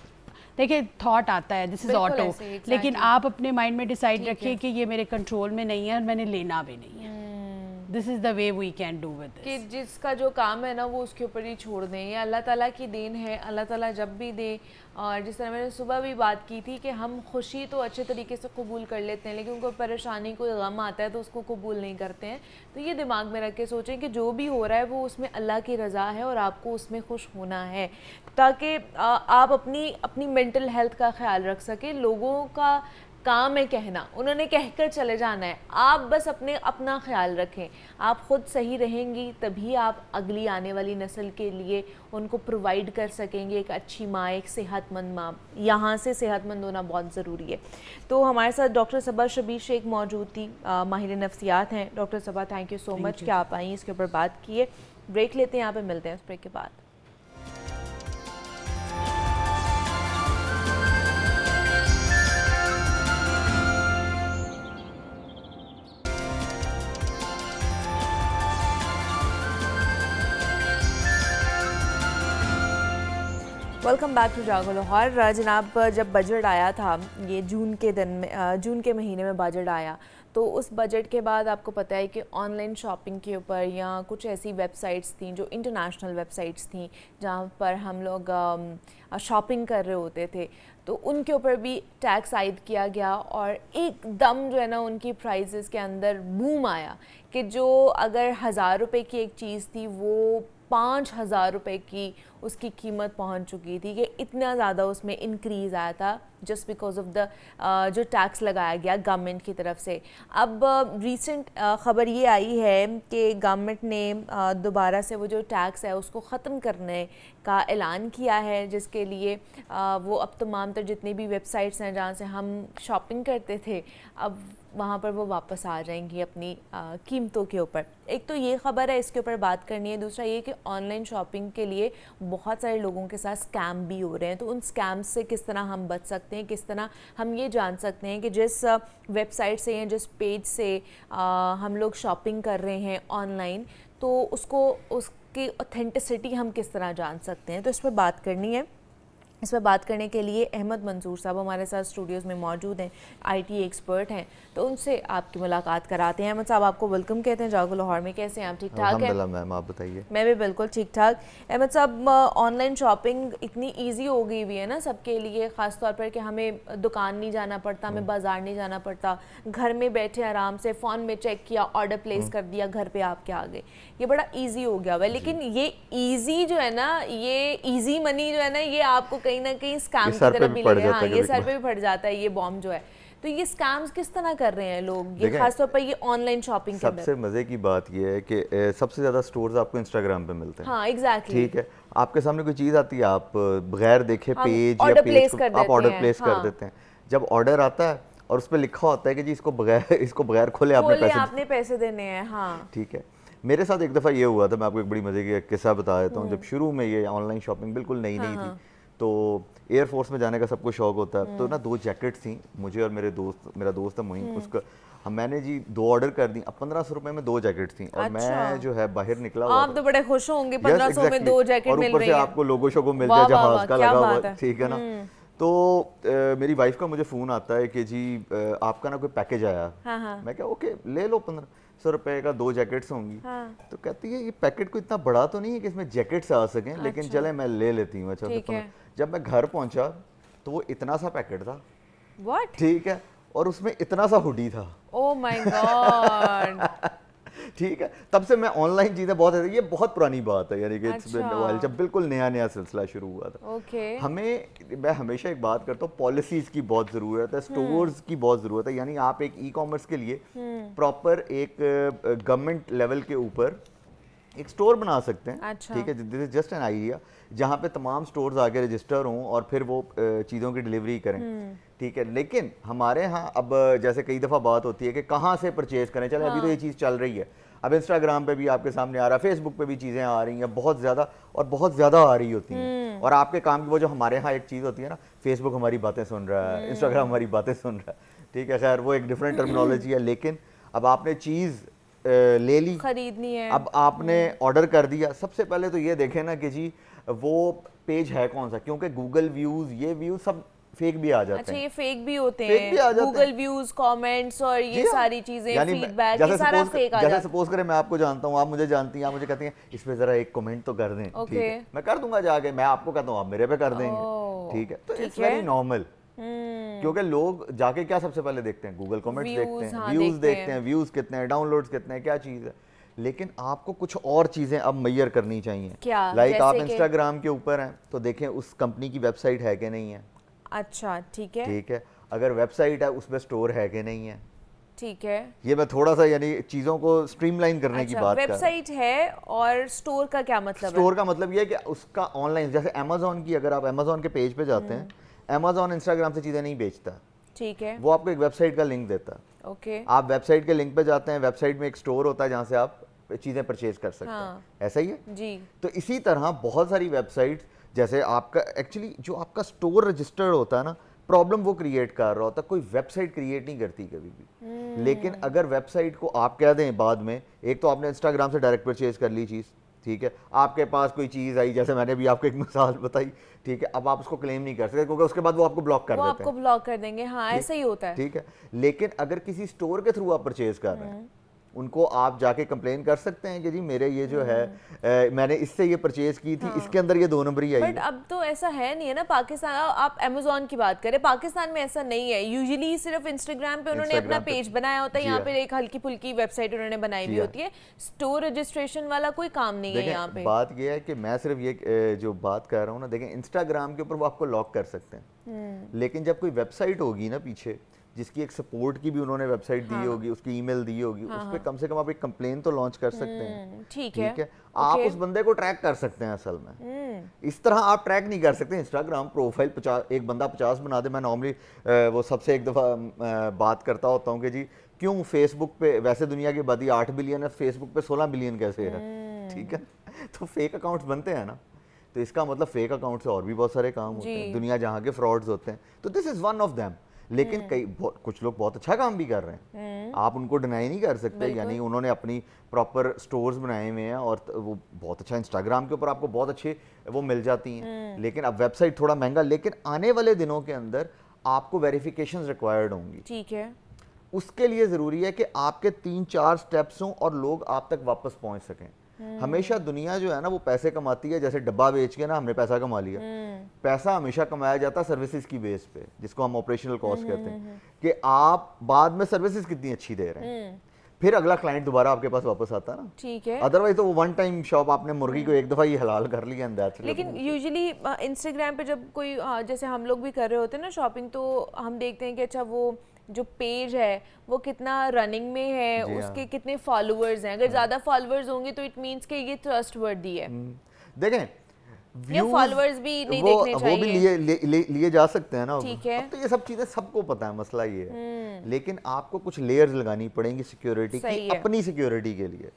देखिए थॉट आता है, दिस इज ऑटो, लेकिन आप अपने माइंड में डिसाइड रखिए कि ये मेरे कंट्रोल में नहीं है और मैंने लेना भी नहीं है। This is the way we can do with कि जिसका जो काम है ना वो उसके ऊपर ही छोड़ दें, ये अल्लाह ताला की देन है, अल्लाह ताला जब भी दे। और जिस तरह मैंने सुबह भी बात की थी कि हम खुशी तो अच्छे तरीके से कबूल कर लेते हैं, लेकिन कोई परेशानी, कोई गम आता है तो उसको कबूल नहीं करते हैं। तो ये दिमाग में रख के सोचें कि जो भी हो रहा है वो उसमें अल्लाह की रज़ा है और आपको उसमें खुश होना है, ताकि आप अपनी मेंटल हेल्थ का ख्याल रख सकें। लोगों का काम है कहना, उन्होंने कहकर चले जाना है, आप बस अपना ख्याल रखें। आप ख़ुद सही रहेंगी तभी आप अगली आने वाली नस्ल के लिए उनको प्रोवाइड कर सकेंगे एक अच्छी माँ, एक सेहतमंद माँ। यहाँ से सेहतमंद होना बहुत ज़रूरी है। तो हमारे साथ डॉक्टर सबा शबीर शेख मौजूद थी, माहिर नफ्सियात हैं। Doctor Saba, thank you so much कि आप आई, इसके ऊपर बात किए। ब्रेक लेते हैं, यहाँ पे मिलते हैं उस ब्रेक के बाद। वेलकम बैक टू जागो लाहौर। जनाब, जब बजट आया था ये जून के महीने में बजट आया, तो उस बजट के बाद आपको पता है कि ऑनलाइन शॉपिंग के ऊपर या कुछ ऐसी वेबसाइट्स थी जो इंटरनेशनल वेबसाइट्स थी जहाँ पर हम लोग शॉपिंग कर रहे होते थे, तो उनके ऊपर भी टैक्स आयद किया गया और एकदम जो है ना उनकी प्राइसेस के अंदर बूम आया कि जो अगर 1000 रुपये की एक चीज़ थी वो 5,000 रुपये की उसकी कीमत पहुंच चुकी थी, कि इतना ज़्यादा उसमें इंक्रीज़ आया था जस्ट बिकॉज ऑफ द जो टैक्स लगाया गया गवर्नमेंट की तरफ से। अब रीसेंट ख़बर ये आई है कि गवर्नमेंट ने दोबारा से वो जो टैक्स है उसको ख़त्म करने का ऐलान किया है, जिसके लिए वो अब तमाम तर जितनी भी वेबसाइट्स हैं जहाँ से हम शॉपिंग करते थे, अब वहाँ पर वो वापस आ जाएंगी अपनी कीमतों के ऊपर। एक तो ये ख़बर है, इसके ऊपर बात करनी है। दूसरा ये कि ऑनलाइन शॉपिंग के लिए बहुत सारे लोगों के साथ स्कैम भी हो रहे हैं, तो उन स्कैम्स से किस तरह हम बच सकते हैं, किस तरह हम ये जान सकते हैं कि जिस वेबसाइट से या जिस पेज से हम लोग शॉपिंग कर रहे हैं ऑनलाइन, तो उसकी ऑथेंटिसिटी हम किस तरह जान सकते हैं। तो इस पर बात करनी है। इस पर बात करने के लिए अहमद मंसूर साहब हमारे साथ स्टूडियोज़ में मौजूद हैं, आईटी एक्सपर्ट हैं, तो उनसे आपकी मुलाकात कराते हैं। अहमद साहब, आपको वेलकम कहते हैं जागो लाहौर में। कैसे हैं आप? ठीक ठाक हैं? अल्हम्दुलिल्लाह मैम, आप बताइए। मैं भी बिल्कुल ठीक ठाक। अहमद साहब, ऑनलाइन शॉपिंग इतनी इजी हो गई हुई है ना सबके लिए, ख़ास तौर पर कि हमें दुकान नहीं जाना पड़ता, हमें बाज़ार नहीं जाना पड़ता, घर में बैठे आराम से फ़ोन में चेक किया, ऑर्डर प्लेस कर दिया, घर पे आपके आ गए। ये बड़ा ईजी हो गया हुआ है, लेकिन ये ईजी जो है ना, ये ईजी मनी जो है ना, ये आपको कहीं ना कहीं स्कैम की तरफ भी ले गया। हाँ, ये सर पे भी पड़ जाता है ये बॉम्ब जो है। तो ये स्कैम्स किस तरह कर रहे हैं लोग, ये खासतौर पर ये ऑनलाइन शॉपिंग के अंदर? सबसे मजे की बात ये है कि सबसे ज्यादा स्टोर्स आपको इंस्टाग्राम पे मिलते हैं। हाँ, एग्जैक्टली। ठीक है, आपके सामने कोई चीज आती है, आप बगैर देखे पेज या पेज आप ऑर्डर प्लेस कर देते हैं। जब ऑर्डर आता है और उस पर लिखा होता है कि जी इसको बगैर खोले आपने पैसे देने हैं। हाँ, ठीक है। मेरे साथ एक दफ़ा ये हुआ था, मैं आपको एक बड़ी मजे की किस्सा बता देता हूँ। जब शुरू में ये ऑनलाइन शॉपिंग बिल्कुल नई थी, तो एयरफोर्स में जाने का सबको शौक होता है, तो ना 2 जैकेट्स थी मुझे और मेरा दोस्त है मोइन, उसका मैंने जी 2 ऑर्डर कर दी। अब 1500 रुपए में 2 जैकेट्स थी। और मैं जो है बाहर निकला, आप तो बड़े खुश होंगे 1500 में 2 जैकेट मिल रही है, और ऊपर से आपको लोगो शोगो मिल जाए जहाज का लगा हुआ, ठीक है ना। तो मेरी वाइफ का मुझे फ़ोन आता है कि जी आपका ना कोई पैकेज आया। मैं क्या ओके ले लो, 1500 रुपए का 2 जैकेट्स होंगी। तो कहती है ये पैकेट को इतना बड़ा तो नहीं है कि इसमें जैकेट्स आ सकें, लेकिन चले मैं ले लेती हूँ। अच्छा, जब मैं घर पहुंचा तो वो इतना सा पैकेट था, ठीक है, और उसमें इतना सा हुडी था। Oh my God. ठीक है, तब से मैं ऑनलाइन चीज़ें बहुत, ये बहुत पुरानी बात है, यानी कि जब बिल्कुल नया सिलसिला शुरू हुआ था। मैं हमेशा एक बात करता हूँ, पॉलिसीज़ की बहुत ज़रूरत है, स्टोर्स की बहुत ज़रूरत है। यानी आप एक ई कॉमर्स के लिए प्रॉपर एक गवर्नमेंट लेवल के ऊपर एक स्टोर बना सकते हैं। ठीक है, this is just an idea, जहाँ पे तमाम स्टोर्स आगे रजिस्टर हों और फिर वो चीज़ों की डिलीवरी करें। ठीक है, लेकिन हमारे यहाँ अब जैसे कई दफ़ा बात होती है कि कहाँ से परचेज करें। चले अभी तो ये चीज़ चल रही है, अब इंस्टाग्राम पे भी आपके सामने आ रहा है, फेसबुक पे भी चीज़ें आ रही हैं बहुत ज़्यादा, और बहुत ज़्यादा आ रही होती हैं। और आपके काम की वो जो हमारे यहाँ एक चीज़ होती है ना, फेसबुक हमारी बातें सुन रहा है, इंस्टाग्राम हमारी बातें सुन रहा है, ठीक है, खैर वो एक डिफरेंट टर्मिनोलॉजी है। लेकिन अब आपने चीज़ ले ली, खरीदनी है, अब आपने ऑर्डर कर दिया। सबसे पहले तो ये देखें ना कि जी वो पेज है कौन सा, क्योंकि गूगल व्यूज, ये व्यूज सब फेक भी आ जाते हैं। अच्छा, ये फेक भी होते हैं, गूगल व्यूज, कमेंट्स और ये सारी चीजें, फीडबैक, ये सारा फेक आ जाता है। जैसे सपोज करें मैं आपको जानता हूँ, आप मुझे जानती हैं, आप मुझे कहती हैं इस पे जरा एक कमेंट तो कर दें, ठीक है, मैं कर दूंगा जाके, मैं आपको कहता हूँ आप मेरे पे कर देंगे, ठीक है। तो इट्स वेरी नॉर्मल, क्योंकि लोग जाके क्या सबसे पहले देखते हैं, गूगल कमेंट्स देखते हैं, व्यूज देखते हैं, व्यूज कितने हैं, डाउनलोड्स कितने हैं, क्या चीज़ है। लेकिन आपको कुछ और चीज़ें अब मैयर करनी चाहिए। लाइक आप इंस्टाग्राम के ऊपर हैं तो देखें उस कंपनी की वेबसाइट है कि नहीं है। अच्छा, ठीक है, ठीक है, अगर वेबसाइट है उसमें स्टोर है कि नहीं है। ठीक है, ये मैं थोड़ा सा यानी चीज़ों को स्ट्रीमलाइन करने की बात कर रहा हूं। वेबसाइट है और स्टोर का क्या मतलब है? स्टोर का मतलब ये है कि उसका ऑनलाइन, जैसे अमेज़ॉन की, अगर आप अमेज़ॉन के पेज पे जाते हैं, अमेज़ॉन इंस्टाग्राम से चीज़ें नहीं बेचता, ठीक है, वो आपको एक वेबसाइट का लिंक देता है। ओके, आप वेबसाइट के लिंक पे जाते हैं, वेबसाइट में एक स्टोर होता है जहाँ से आप चीज़ें परचेज कर सकते हैं, ऐसा ही है जी। तो इसी तरह बहुत सारी वेबसाइट्स, जैसे आपका एक्चुअली जो आपका स्टोर रजिस्टर्ड होता है ना, प्रॉब्लम वो क्रिएट कर रहा होता है, कोई वेबसाइट क्रिएट नहीं करती कभी भी। लेकिन अगर वेबसाइट को आप कह दें बाद में, एक तो आपने इंस्टाग्राम से डायरेक्ट परचेज कर ली चीज़, ठीक है, आपके पास कोई चीज़ आई, जैसे मैंने भी आपको एक मिसाल बताई, ठीक है, अब आप उसको क्लेम नहीं कर सकते क्योंकि उसके बाद वो आपको ब्लॉक कर देते हैं, आपको ब्लॉक कर देंगे। हाँ, ऐसा ही होता है। ठीक है, लेकिन अगर किसी स्टोर के थ्रू आप परचेज कर रहे हैं, उनको आप जाके कंप्लेन कर सकते हैं कि जी मेरे ये जो है मैंने इससे ये परचेज की थी, इसके अंदर ये 2 नंबरी आई। बट अब तो ऐसा है नहीं है ना, पाकिस्तान, आप अमेजोन की बात करें, पाकिस्तान में ऐसा नहीं है। यूजुअली सिर्फ इंस्टाग्राम पे उन्होंने अपना पेज बनाया होता है, यहाँ पे एक हल्की फुल्की वेबसाइट उन्होंने बनाई हुई होती है, स्टोर रजिस्ट्रेशन वाला कोई काम नहीं है यहाँ पे। बात ये है कि मैं सिर्फ ये जो बात कर रहा हूँ ना, देखें इंस्टाग्राम के ऊपर वो आपको लॉक कर सकते हैं, लेकिन जब कोई वेबसाइट होगी ना पीछे जिसकी एक सपोर्ट की भी उन्होंने वेबसाइट दी होगी, उसकी ईमेल दी होगी, उस पे कम से कम आप एक कंप्लेन तो लॉन्च कर सकते हैं। ठीक है, आप उस बंदे को ट्रैक कर सकते हैं असल में। इस तरह आप ट्रैक नहीं कर सकते। इंस्टाग्राम प्रोफाइल 50, एक बंदा 50 बना दे। मैं नॉर्मली वो सबसे एक दफ़ा बात करता होता हूँ कि जी क्यों फेसबुक पे, वैसे दुनिया की आबादी 8 बिलियन है, फेसबुक पे 16 बिलियन कैसे है? ठीक है, तो फेक अकाउंट्स बनते हैं ना, तो इसका मतलब फेक अकाउंट से और भी बहुत सारे काम होते हैं दुनिया जहाँ के फ्रॉड्स होते हैं, तो this is one of them. लेकिन कुछ लोग बहुत अच्छा काम भी कर रहे हैं, आप उनको डिनाई नहीं कर सकते। यानी उन्होंने अपनी प्रॉपर स्टोर्स बनाए हुए हैं और वो बहुत अच्छा, इंस्टाग्राम के ऊपर आपको बहुत अच्छे वो मिल जाती हैं, लेकिन अब वेबसाइट थोड़ा महंगा, लेकिन आने वाले दिनों के अंदर आपको वेरिफिकेशंस रिक्वायर्ड होंगी। ठीक है, उसके लिए ज़रूरी है कि आपके 3-4 स्टेप्स हों और लोग आप तक वापस पहुंच सकें। हमेशा दुनिया जो है ना वो पैसे कमाती है, जैसे डब्बा बेच के ना हमने पैसा कमा लिया। पैसा हमेशा कमाया जाता है सर्विसेज की बेस पे, जिसको हम ऑपरेशनल कॉस्ट कहते हैं, कि आप बाद में सर्विसेज कितनी अच्छी दे रहे हैं, फिर अगला क्लाइंट दोबारा आपके पास वापस आता है ना। ठीक है, अदरवाइज तो वो वन टाइम शॉप, आपने मुर्गी को एक दफा ही हलाल कर लिया एंड दैट्स इट। लेकिन यूजुअली इंस्टाग्राम पे जब कोई जैसे हम लोग भी कर रहे होते हैं ना शॉपिंग, तो हम देखते हैं कि अच्छा वो जो पेज है वो कितना रनिंग में है, उसके कितने फॉलोअर्स हैं। अगर ज्यादा फॉलोअर्स होंगे तो इट मींस कि ये ट्रस्टवर्दी है। देखें ये फॉलोअर्स भी नहीं देखने चाहिए, वो भी लिए जा सकते हैं ना। ठीक है, अब तो ये सब चीजें सबको पता है, मसला ये है। लेकिन आपको कुछ लेयर्स लगानी पड़ेंगी सिक्योरिटी की, अपनी सिक्योरिटी के लिए।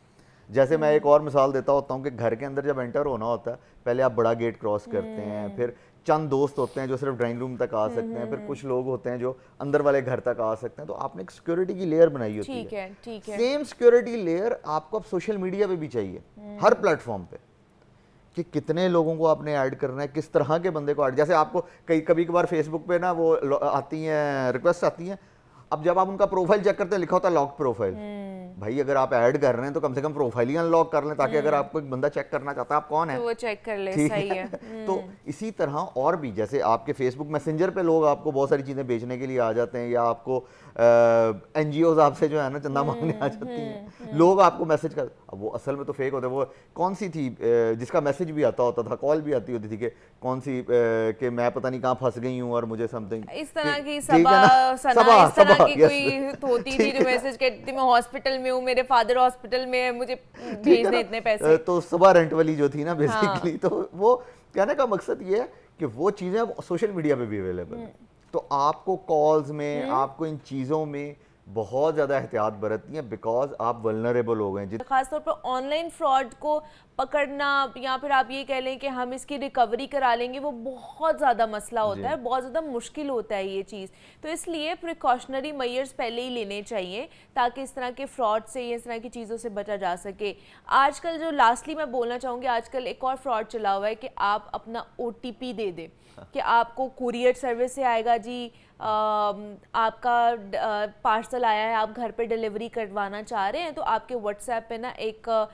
जैसे मैं एक और मिसाल देता होता हूँ कि घर के अंदर जब एंटर होना होता है, पहले आप बड़ा गेट क्रॉस करते हैं, फिर चंद दोस्त होते हैं जो सिर्फ ड्राइंग रूम तक आ सकते हैं, फिर कुछ लोग होते हैं जो अंदर वाले घर तक आ सकते हैं, तो आपने एक सिक्योरिटी की लेयर बनाई होती है। ठीक है, सेम सिक्योरिटी लेयर आपको अब सोशल मीडिया पे भी चाहिए, हर प्लेटफॉर्म पे, कि कितने लोगों को आपने ऐड करना है, किस तरह के बंदे को ऐड। जैसे आपको कभी कभार फेसबुक पे ना वो आती हैं, रिक्वेस्ट आती हैं, अब जब आप उनका प्रोफाइल चेक करते हैं लिखा होता है लॉक प्रोफाइल। भाई अगर आप ऐड कर रहे हैं तो कम से कम प्रोफाइल ही अनलॉक कर लें, ताकि अगर आपको एक बंदा चेक करना चाहता है आप कौन है तो वो चेक कर ले। सही है। तो इसी तरह और भी, जैसे आपके फेसबुक मैसेंजर पे लोग आपको बहुत सारी चीजें बेचने के लिए आ जाते हैं, या आपको एनजीओज आपसे जो है ना चंदा मांगने आ जाती हैं, लोग आपको मैसेज कर, अब वो असल में तो फेक होते हैं। वो कौन सी थी जिसका मैसेज भी आता होता था, कॉल भी आती होती थी कि कौन सी कि मैं पता नहीं कहाँ फंस गई हूँ और मुझे समथिंग इस तरह की सभा की कोई होती थी जो मैसेज कहती थी मैं हॉस्पिटल में हूँ, मेरे फादर हॉस्पिटल में है, मुझे भेज दे इतने पैसे। तो सभा रेंट वाली जो थी ना बेसिकली, तो वो कहने का मकसद ये है कि वो चीजें अब सोशल मीडिया पे भी अवेलेबल है, तो आपको कॉल्स में, आपको इन चीज़ों में बहुत ज़्यादा एहतियात बरतनी है, बिकॉज आप वल्नरेबल हो गए। खासतौर पर ऑनलाइन फ्रॉड को पकड़ना, या फिर आप ये कह लें कि हम इसकी रिकवरी करा लेंगे, वो बहुत ज़्यादा मसला होता है, बहुत ज़्यादा मुश्किल होता है ये चीज़। तो इसलिए प्रिकॉशनरी मेजर्स पहले ही लेने चाहिए ताकि इस तरह के फ्रॉड से, इस तरह की चीज़ों से बचा जा सके। आजकल जो लास्टली मैं बोलना चाहूँगी, आजकल एक और फ्रॉड चला हुआ है कि आप अपना OTP दे दें कि आपको कुरियर सर्विस से आएगा जी, आपका पार्सल आया है, आप घर पे डिलीवरी करवाना चाह रहे हैं, तो आपके व्हाट्सएप पे ना एक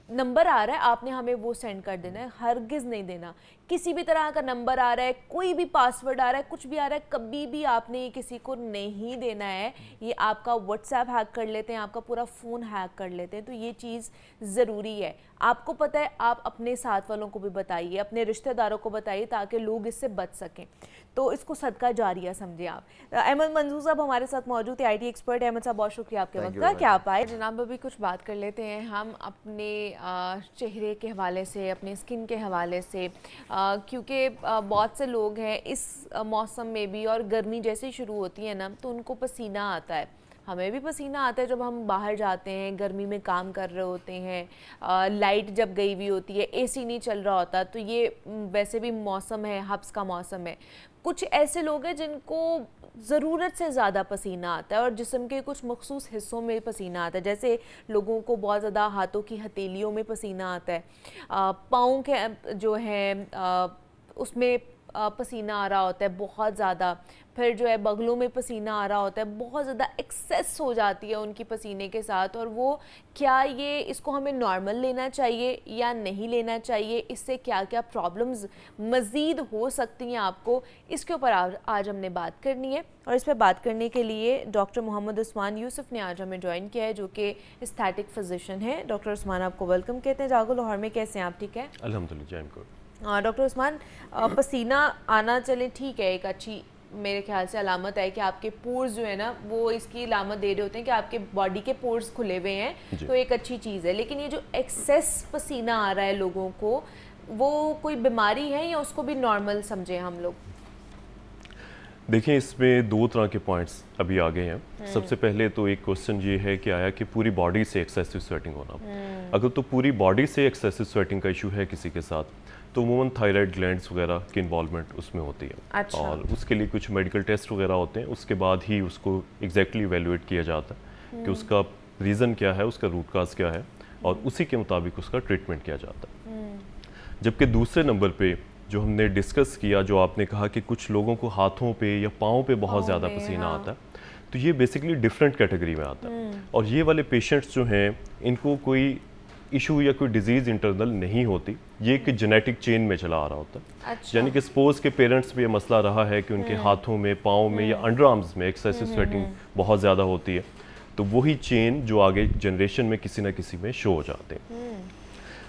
नंबर आ रहा है, आपने हमें वो सेंड कर देना है। हरगिज़ नहीं देना, किसी भी तरह का नंबर आ रहा है, कोई भी पासवर्ड आ रहा है, कुछ भी आ रहा है, कभी भी आपने ये किसी को नहीं देना है। ये आपका व्हाट्सएप हैक कर लेते हैं, आपका पूरा फ़ोन हैक कर लेते हैं, तो ये चीज़ ज़रूरी है। आपको पता है, आप अपने साथ वालों को भी बताइए, अपने रिश्तेदारों को बताइए, ताकि लोग इससे बच सकें। तो इसको सदका जारिया समझे आप। अहमद मंजूर साहब हमारे साथ मौजूद है, IT एक्सपर्ट। अहमद साहब बहुत शुक्रिया आपके वक्त का, क्या आप आए। जनाब अभी कुछ बात कर लेते हैं हम अपने चेहरे के हवाले से, अपने स्किन के हवाले से, क्योंकि बहुत से लोग हैं इस मौसम में भी, और गर्मी जैसे ही शुरू होती है ना तो उनको पसीना आता है, हमें भी पसीना आता है जब हम बाहर जाते हैं, गर्मी में काम कर रहे होते हैं, लाइट जब गई हुई होती है, AC नहीं चल रहा होता, तो ये वैसे भी मौसम है, हब्स का मौसम है। कुछ ऐसे लोग हैं जिनको ज़रूरत से ज़्यादा पसीना आता है और जिस्म के कुछ मखसूस हिस्सों में पसीना आता है, जैसे लोगों को बहुत ज़्यादा हाथों की हथेलियों में पसीना आता है, पाँव के जो है उसमें पसीना आ रहा होता है बहुत ज़्यादा, फिर जो है बगलों में पसीना आ रहा होता है, बहुत ज़्यादा एक्सेस हो जाती है उनकी पसीने के साथ, और वो क्या ये इसको हमें नॉर्मल लेना चाहिए या नहीं लेना चाहिए, इससे क्या क्या प्रॉब्लम्स मज़ीद हो सकती हैं आपको, इसके ऊपर आज हमने बात करनी है। और इस पर बात करने के लिए डॉक्टर मोहम्मद उस्मान यूसुफ ने आज हमें ज्वाइन किया है, जो कि एस्थेटिक फिजिशियन है। डॉक्टर उस्मान आपको वेलकम कहते हैं जागो लाहौर में। कैसे हैं आप? ठीक है अल्हम्दुलिल्लाह। डॉक्टर उस्मान, पसीना आना चले ठीक है, एक अच्छी मेरे ख्याल से अलामत है कि आपके पोर्स जो है ना वो इसकी अलामत दे रहे होते हैं कि आपके बॉडी के पोर्स खुले हुए हैं, तो एक अच्छी चीज़ है। लेकिन ये जो एक्सेस पसीना आ रहा है लोगों को, वो कोई बीमारी है या उसको भी नॉर्मल समझे हम लोग? देखिए, इसमें दो तरह के पॉइंट्स अभी आ गए हैं। सबसे पहले तो एक क्वेश्चन ये है कि आया कि पूरी बॉडी से एक्सेसिव स्वेटिंग होना। अगर तो पूरी बॉडी से एक्सेसिव स्वेटिंग का इशू है किसी के साथ, तो अमूमन थायराइड ग्लैंड्स वगैरह की इन्वॉल्वमेंट उसमें होती है। अच्छा। और उसके लिए कुछ मेडिकल टेस्ट वगैरह होते हैं, उसके बाद ही उसको एग्जैक्टली इवेलुएट किया जाता है कि उसका रीज़न क्या है, उसका रूट काज क्या है, और उसी के मुताबिक उसका ट्रीटमेंट किया जाता है। जबकि दूसरे नंबर पे जो हमने डिस्कस किया, जो आपने कहा कि कुछ लोगों को हाथों पे या पाँव पे बहुत ज़्यादा पसीना आता है, तो ये बेसिकली डिफरेंट कैटेगरी में आता है। और ये वाले पेशेंट्स जो हैं, इनको कोई इशू या कोई डिजीज़ इंटरनल नहीं होती, ये एक जेनेटिक चेन में चला आ रहा होता है। अच्छा। यानी कि सपोज के पेरेंट्स पे ये मसला रहा है कि उनके हाथों में, पाँव में या अंडर आर्म्स में एक्सेसिव स्वेटिंग बहुत ज़्यादा होती है, तो वही चेन जो आगे जनरेशन में किसी ना किसी में शो हो जाते हैं।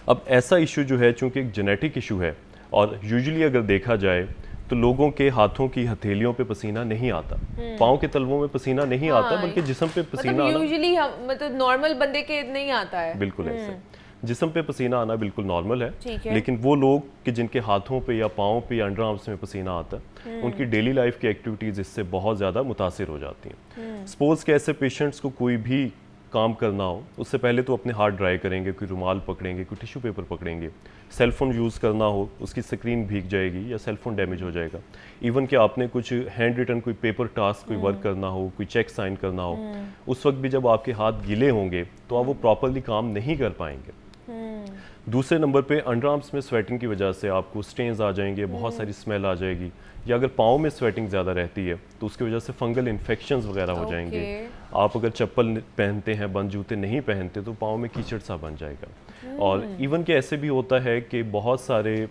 अब ऐसा इशू जो है, चूँकि एक जेनेटिक इशू है, और यूजुअली अगर देखा जाए तो लोगों के हाथों की हथेलियों पे पसीना नहीं आता, पाँव के तलवों में पसीना नहीं आता, बल्कि जिस्म पे पसीना आना यूजुअली मतलब नॉर्मल बंदे के नहीं आता है। बिल्कुल ऐसे जिस्म पे पसीना आना बिल्कुल नॉर्मल है। है। लेकिन वो लोग कि जिनके हाथों पे या पाँव पे या अंडर आर्म्स में पसीना आता है, उनकी डेली लाइफ की एक्टिविटीज़ इससे बहुत ज़्यादा मुतासिर हो जाती हैं। सपोज के ऐसे पेशेंट्स को कोई भी काम करना हो, उससे पहले तो अपने हाथ ड्राई करेंगे, कोई रुमाल पकड़ेंगे, कोई टिश्यू पेपर पकड़ेंगे। सेल फोन यूज़ करना हो, उसकी स्क्रीन भीग जाएगी या सेल फोन डैमेज हो जाएगा। इवन कि आपने कुछ हैंड रिटन कोई पेपर टास्क, कोई वर्क करना हो, कोई चेक साइन करना हो, उस वक्त भी जब आपके हाथ गीले होंगे तो आप वो प्रॉपरली काम नहीं कर पाएंगे। दूसरे नंबर पे अंडर आर्म्स में स्वेटिंग की वजह से आपको स्टेन्स आ जाएंगे, बहुत सारी स्मेल आ जाएगी, या अगर पाँव में स्वेटिंग ज़्यादा रहती है तो उसकी वजह से फंगल इन्फेक्शंस वगैरह हो जाएंगे। आप अगर चप्पल पहनते हैं, बंद जूते नहीं पहनते, तो पाँव में कीचड़ सा बन जाएगा। और इवन कि ऐसे भी होता है कि बहुत सारे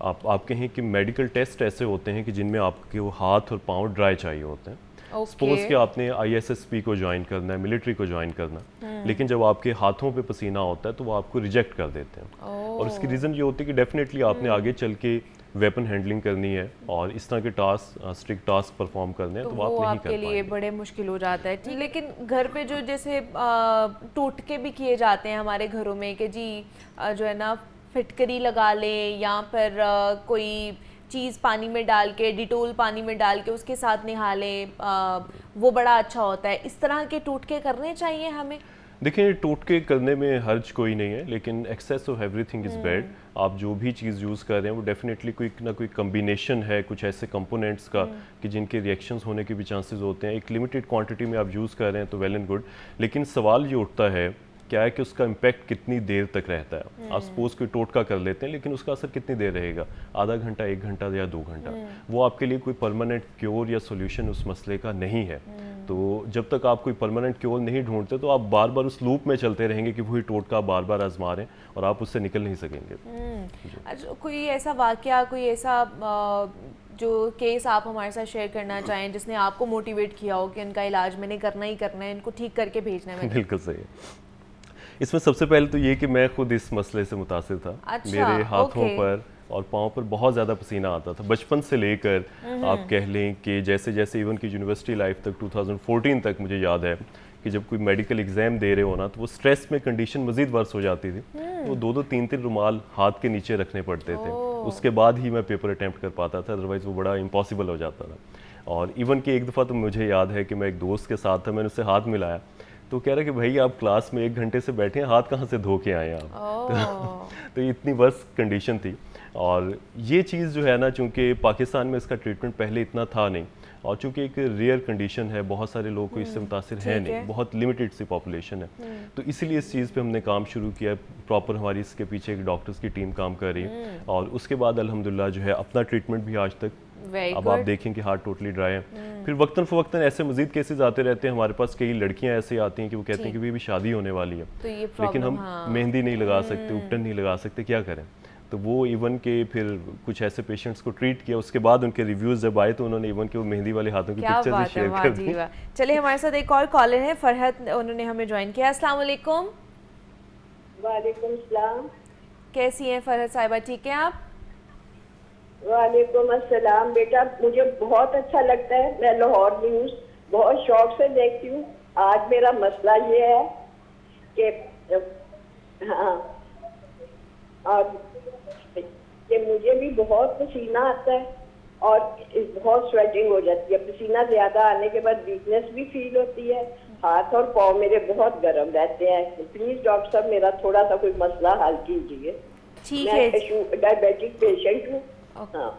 आप कहें कि मेडिकल टेस्ट ऐसे होते हैं कि जिनमें आपके वो हाथ और पाँव ड्राई चाहिए होते हैं। सपोज कि आपने ISSP को ज्वाइन करना है, मिलिट्री को ज्वाइन करना, लेकिन जब आपके हाथों पे पसीना होता है तो वो आपको रिजेक्ट कर देते हैं। और उसकी रीज़न ये होती है कि डेफिनेटली आपने आगे चल के वेपन हैंडलिंग करनी है और इस तरह के टास्क, स्ट्रिक्ट टास्क परफॉर्म करने हैं, तो आप नहीं कर पाएंगे। आपके लिए बड़े मुश्किल हो जाता है। ठीक, लेकिन घर पे जो जैसे टोटके भी किए जाते हैं हमारे घरों में कि जी जो है ना फिटकरी लगा लें, या फिर कोई चीज़ पानी में डाल के, डिटोल पानी में डाल के उसके साथ नहा लें, वो बड़ा अच्छा होता है। इस तरह के टोटके करने चाहिए हमें? देखिए, टोटके करने में हर्ज कोई नहीं है, लेकिन excess of everything is bad. आप जो भी चीज़ यूज़ कर रहे हैं वो डेफिनेटली कोई ना कोई कम्बिनेशन है कुछ ऐसे कंपोनेंट्स का कि जिनके रिएक्शंस होने के भी चांसेस होते हैं। एक लिमिटेड क्वांटिटी में आप यूज़ कर रहे हैं तो वेल एंड गुड, लेकिन सवाल ये उठता है क्या है कि उसका इम्पैक्ट कितनी देर तक रहता है। आप सपोज कोई टोटका कर लेते हैं, लेकिन उसका असर कितनी देर रहेगा, आधा घंटा, 1 घंटा या 2 घंटा, वो आपके लिए कोई परमानेंट क्योर या सोल्यूशन उस मसले का नहीं है। तो जब तक आप कोई परमानेंट क्योर नहीं ढूंढते तो आप बार बार उस लूप में चलते रहेंगे कि वही टोटका बार बार आजमा रहे हैं और आप उससे निकल नहीं सकेंगे। अच्छा, कोई ऐसा वाकया, कोई ऐसा जो केस आप हमारे साथ शेयर करना चाहें जिसने आपको मोटिवेट किया हो कि इनका इलाज मैंने करना ही करना है, इनको ठीक करके भेजना है? बिल्कुल सही है। इसमें सबसे पहले तो ये कि मैं खुद इस मसले से मुतासिर था। अच्छा, मेरे हाथों पर और पाँव पर बहुत ज़्यादा पसीना आता था बचपन से लेकर। आप कह लें कि जैसे जैसे इवन की यूनिवर्सिटी लाइफ तक 2014 तक मुझे याद है कि जब कोई मेडिकल एग्जाम दे रहे हो ना, तो वो स्ट्रेस में कंडीशन मज़ीद वर्स हो जाती थी। वो 2-2, 3-3 रुमाल हाथ के नीचे रखने पड़ते थे, उसके बाद ही मैं पेपर अटैम्प्ट कर पाता था, अदरवाइज़ वो बड़ा इम्पॉसिबल हो जाता था। और इवन कि एक दफ़ा तो मुझे याद है कि मैं एक दोस्त के साथ था, मैंने उससे हाथ मिलाया तो कह रहा कि भाई आप क्लास में 1 घंटे से बैठे हैं, हाथ कहाँ से धो के आए आप? तो ये इतनी वर्स कंडीशन थी। और ये चीज़ जो है ना, चूँकि पाकिस्तान में इसका ट्रीटमेंट पहले इतना था नहीं, और चूंकि एक रेयर कंडीशन है, बहुत सारे लोगों को इससे मुतासिर है नहीं, बहुत लिमिटेड सी पॉपुलेशन है, तो इसीलिए इस चीज़ पे हमने काम शुरू किया। प्रॉपर हमारी इसके पीछे एक डॉक्टर्स की टीम काम कर रही है और उसके बाद अल्हम्दुलिल्लाह जो है अपना ट्रीटमेंट भी आज तक, अब आप देखें कि हार्ट टोटली ड्राई है। फिर वक्तन फ़वक्तन ऐसे मजीद केसेस आते रहते हैं। हमारे पास कई लड़कियां ऐसे आती हैं कि वो कहती हैं कि भी शादी होने वाली है, तो लेकिन हम मेहंदी नहीं लगा सकते, उपटन नहीं लगा सकते, क्या करें? तो वो इवन के फिर कुछ ऐसे पेशेंट्स को ट्रीट किया, उसके बाद उनके रिव्यूज़ जब आए तो उन्होंने इवन के वो मेहंदी वाले हाथों की पिक्चर्स भी शेयर कर दी। चलिए हमारे साथ एक और कॉलर है, फरहत, उन्होंने हमें ज्वाइन किया। अस्सलाम वालेकुम। वालेकुम सलाम। कैसी हैं फरहत साहिबा, ठीक हैं आप? वालेकुम अस्सलाम। बेटा मुझे बहुत अच्छा लगता है, मैं लाहौर न्यूज़ बहुत शौक से देखती हूँ। आज मेरा मसला ये है कि हाँ, और कि मुझे भी बहुत पसीना आता है और बहुत स्वेटिंग हो जाती है। पसीना ज़्यादा आने के बाद वीकनेस भी फील होती है, हाथ और पाँव मेरे बहुत गर्म रहते हैं। प्लीज़ डॉक्टर साहब मेरा थोड़ा सा कोई मसला हल कीजिए। ठीक है, मैं डायबिटिक पेशेंट हूँ। हाँ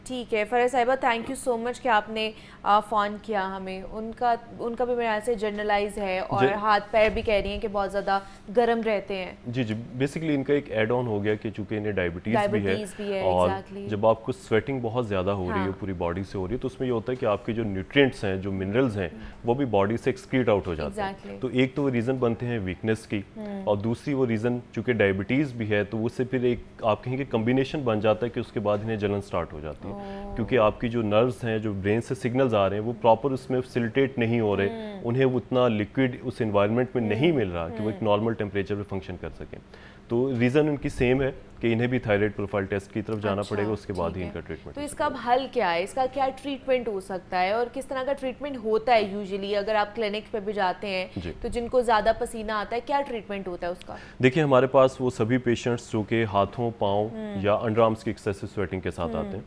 ठीक है फरहत साहिबा, थैंक यू सो मच कि आपने फ़ोन किया हमें। उनका भी मेरे ख्याल से जनरलाइज है और हाथ पैर भी कह रही हैं कि बहुत ज़्यादा गर्म रहते हैं। जी, बेसिकली इनका एक एड ऑन हो गया कि चूंकि इन्हें डायबिटीज़ भी है और जब आपको स्वेटिंग बहुत ज़्यादा हो रही है, पूरी बॉडी से हो रही है, तो उसमें ये होता है कि आपके जो न्यूट्रिएंट्स हैं, जो मिनरल्स हैं, वो भी बॉडी से एक्सक्रीट आउट हो जाते हैं। तो एक तो वो रीज़न बनते हैं वीकनेस की, और दूसरी वो रीज़न चूँकि डायबिटीज़ भी है तो उससे फिर एक आप कहेंगे कम्बिनेशन बन जाता है कि उसके बाद इन्हें जलन स्टार्ट हो जाती है, क्योंकि आपकी जो नर्व्स हैं, जो ब्रेन से सिग्नल्स आ रहे हैं, वो प्रॉपर उसमें फैसिलिटेट नहीं हो रहे, उन्हें उतना लिक्विड उस एनवायरनमेंट में नहीं मिल रहा कि वो एक नॉर्मल टेम्परेचर पे फंक्शन कर सकें। तो रीज़न उनकी सेम है कि इन्हें भी थायराइड प्रोफाइल टेस्ट की तरफ जाना पड़ेगा, उसके बाद ही इनका ट्रीटमेंट। तो इसका अब हल क्या है, इसका क्या ट्रीटमेंट हो सकता है और किस तरह का ट्रीटमेंट होता है यूजुअली अगर आप क्लिनिक पे भी जाते हैं तो जिनको ज़्यादा पसीना आता है, क्या ट्रीटमेंट होता है उसका? देखिए हमारे पास वो सभी पेशेंट्स जो कि हाथों, पाँव या अंडर आर्म्स की एक्सेसिव स्वेटिंग के साथ आते हैं,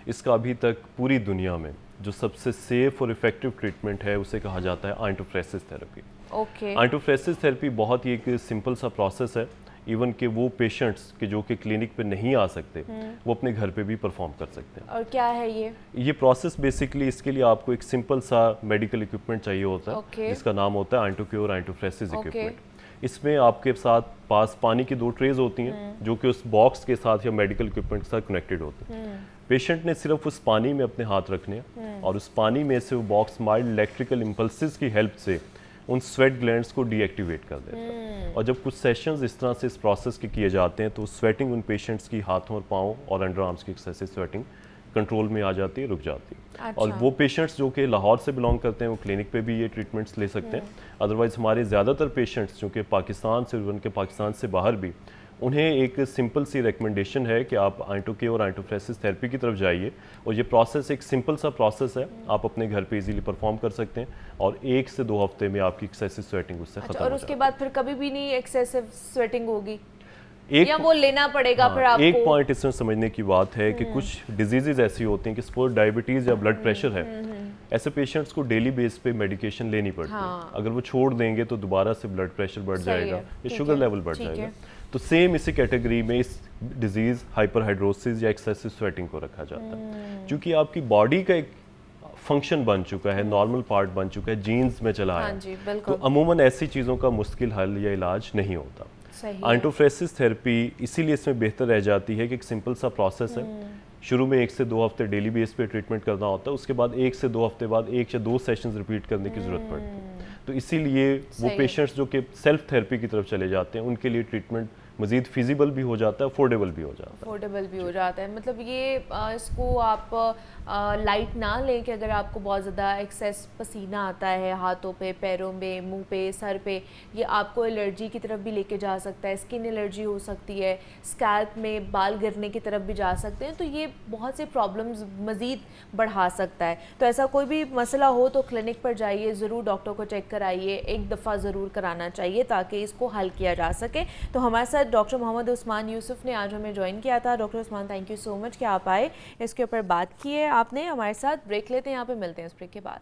इसका अभी तक पूरी दुनिया में जो सबसे सेफ और इफेक्टिव ट्रीटमेंट है उसे कहा जाता है आइंटोफ्रेसिस थेरेपी। ओके, आइंटोफ्रेसिस थेरेपी बहुत ही एक सिंपल सा प्रोसेस है, इवन कि वो पेशेंट्स के जो कि क्लिनिक पे नहीं आ सकते वो अपने घर पे भी परफॉर्म कर सकते हैं। और क्या है ये प्रोसेस? बेसिकली इसके लिए आपको एक सिंपल सा मेडिकल इक्विपमेंट चाहिए होता है, जिसका नाम होता है आइंटोक्योर आइंटोफ्रेसिस इक्विपमेंट। इसमें आपके साथ पास पानी की 2 ट्रेज होती हैं जो कि उस बॉक्स के साथ या मेडिकल इक्विपमेंट के साथ कनेक्टेड होते हैं। पेशेंट ने सिर्फ उस पानी में अपने हाथ रखने हैं और उस पानी में से वो बॉक्स माइल्ड इलेक्ट्रिकल इम्पल्सेस की हेल्प से उन स्वेट ग्लैंड्स को डीएक्टिवेट कर देता है। और जब कुछ सेशंस इस तरह से इस प्रोसेस के किए जाते हैं तो स्वेटिंग उन पेशेंट्स की हाथों और पाँव और अंडर आर्म्स की एक्सेसिव स्वेटिंग कंट्रोल में आ जाती है, रुक जाती है। और वो पेशेंट्स जो कि लाहौर से बिलोंग करते हैं वो क्लिनिक पे भी ये ट्रीटमेंट्स ले सकते हैं। अदरवाइज हमारे ज़्यादातर पेशेंट्स जो कि पाकिस्तान से, उनके पाकिस्तान से बाहर भी, उन्हें एक सिंपल सी रिकमेंडेशन है कि आप आइंटोक्योर और आइंटोफ्रेसिस थेरेपी की तरफ जाइए और ये प्रोसेस एक सिंपल सा प्रोसेस है, आप अपने घर पे इजीली परफॉर्म कर सकते हैं और 1 से 2 हफ्ते में आपकी एक्सेसिव स्वेटिंग उससे खत्म हो जाएगी। और उसके बाद फिर कभी भी नहीं एक्सेसिव स्वेटिंग होगी या वो लेना पड़ेगा? फिर आपको एक पॉइंट इसमें समझने की बात है कि कुछ डिजीजेज ऐसी होती हैं कि सपोज डायबिटीज़ या ब्लड प्रेशर है, ऐसे पेशेंट्स को डेली बेस पे मेडिकेशन लेनी पड़ती है। अगर वो छोड़ देंगे तो दोबारा से ब्लड प्रेशर बढ़ जाएगा या शुगर लेवल बढ़ जाएगा। तो सेम इसी कैटेगरी में इस डिजीज़ हाइपरहाइड्रोसिस या एक्सेसिव स्वेटिंग को रखा जाता है, क्योंकि आपकी बॉडी का एक फंक्शन बन चुका है, नॉर्मल पार्ट बन चुका है, जीन्स में चला है। तो अमूमन ऐसी चीज़ों का मुश्किल हल या इलाज नहीं होता। आइंटोफ्रेसिस थेरेपी इसीलिए इसमें बेहतर रह जाती है कि एक सिंपल सा प्रोसेस है। शुरू में 1 से 2 हफ्ते डेली बेस पे ट्रीटमेंट करना होता है, उसके बाद 1 से 2 हफ्ते बाद 1 या 2 सेशंस रिपीट करने की ज़रूरत पड़ती है। तो इसीलिए वो पेशेंट्स जो कि सेल्फ थेरेपी की तरफ चले जाते हैं उनके लिए ट्रीटमेंट मज़ीद फिजिबल भी हो जाता है, अफोर्डेबल भी हो जाता है। मतलब ये इसको आप लाइट ना लें कि अगर आपको बहुत ज़्यादा एक्सेस पसीना आता है हाथों पे, पैरों में, मुंह पे, सर पे, ये आपको एलर्जी की तरफ भी लेके जा सकता है, स्किन एलर्जी हो सकती है, स्कैल्प में बाल गिरने की तरफ भी जा सकते हैं। तो ये बहुत से प्रॉब्लम्स मज़ीद बढ़ा सकता है। तो ऐसा कोई भी मसला हो तो क्लिनिक पर जाइए, ज़रूर डॉक्टर को चेक कराइए, एक दफ़ा ज़रूर कराना चाहिए ताकि इसको हल किया जा सके। तो हमारे साथ डॉक्टर मोहम्मद उस्मान यूसुफ ने आज हमें ज्वाइन किया था। Doctor Usman, thank you so much कि आप आए, इसके ऊपर बात की है आपने हमारे साथ। ब्रेक लेते हैं, यहाँ पे मिलते हैं इस ब्रेक के बाद।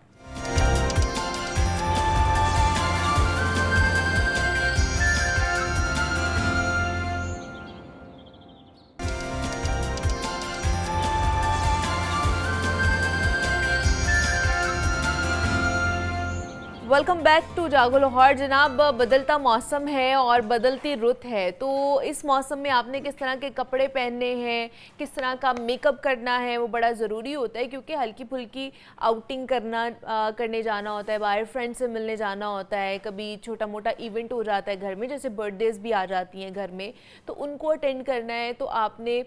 वेलकम बैक टू जागो लाहौर। जनाब, बदलता मौसम है और बदलती रुत है, तो इस मौसम में आपने किस तरह के कपड़े पहनने हैं, किस तरह का मेकअप करना है, वो बड़ा ज़रूरी होता है, क्योंकि हल्की फुल्की आउटिंग करने जाना होता है, बाहर फ्रेंड से मिलने जाना होता है, कभी छोटा मोटा इवेंट हो जाता है घर में, जैसे बर्थडेज भी आ जाती हैं घर में, तो उनको अटेंड करना है, तो आपने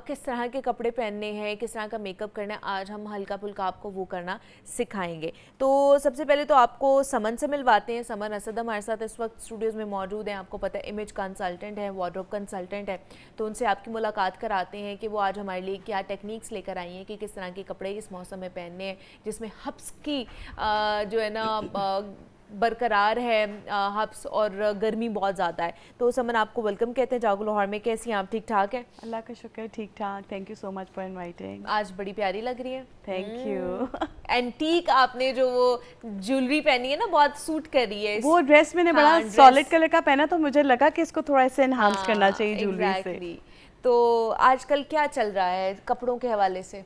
किस तरह के कपड़े पहनने हैं, किस तरह का मेकअप करना है, आज हम हल्का फुल्का आपको वो करना सिखाएंगे। तो सबसे पहले तो आपको समन से मिलवाते हैं। समन असद हमारे साथ इस वक्त स्टूडियोज़ में मौजूद हैं। आपको पता है इमेज कंसल्टेंट है, वार्डरोब कंसल्टेंट है, तो उनसे आपकी मुलाकात कराते हैं कि वो आज हमारे लिए क्या टेक्निक्स लेकर आई हैं कि किस तरह के कपड़े इस मौसम में पहनने हैं, जिसमें हब्स की जो है ना बरकरार है, हब्स और गर्मी बहुत ज़्यादा है। तो समन, आपको वेलकम कहते हैं जागो लाहौर में। कैसी हैं आप? ठीक ठाक हैं? अल्लाह का शुक्र, ठीक ठाक। Thank you so much for inviting. आज बड़ी प्यारी लग रही है। Thank you. एंटीक आपने जो वो ज्वेलरी पहनी है ना, बहुत सूट कर रही है। वो ड्रेस मैंने बड़ा सॉलिड कलर का पहना, तो मुझे लगा कि इसको थोड़ा सा एनहांस करना चाहिए ज्वेलरी से। तो आजकल क्या चल रहा है कपड़ों के हवाले से?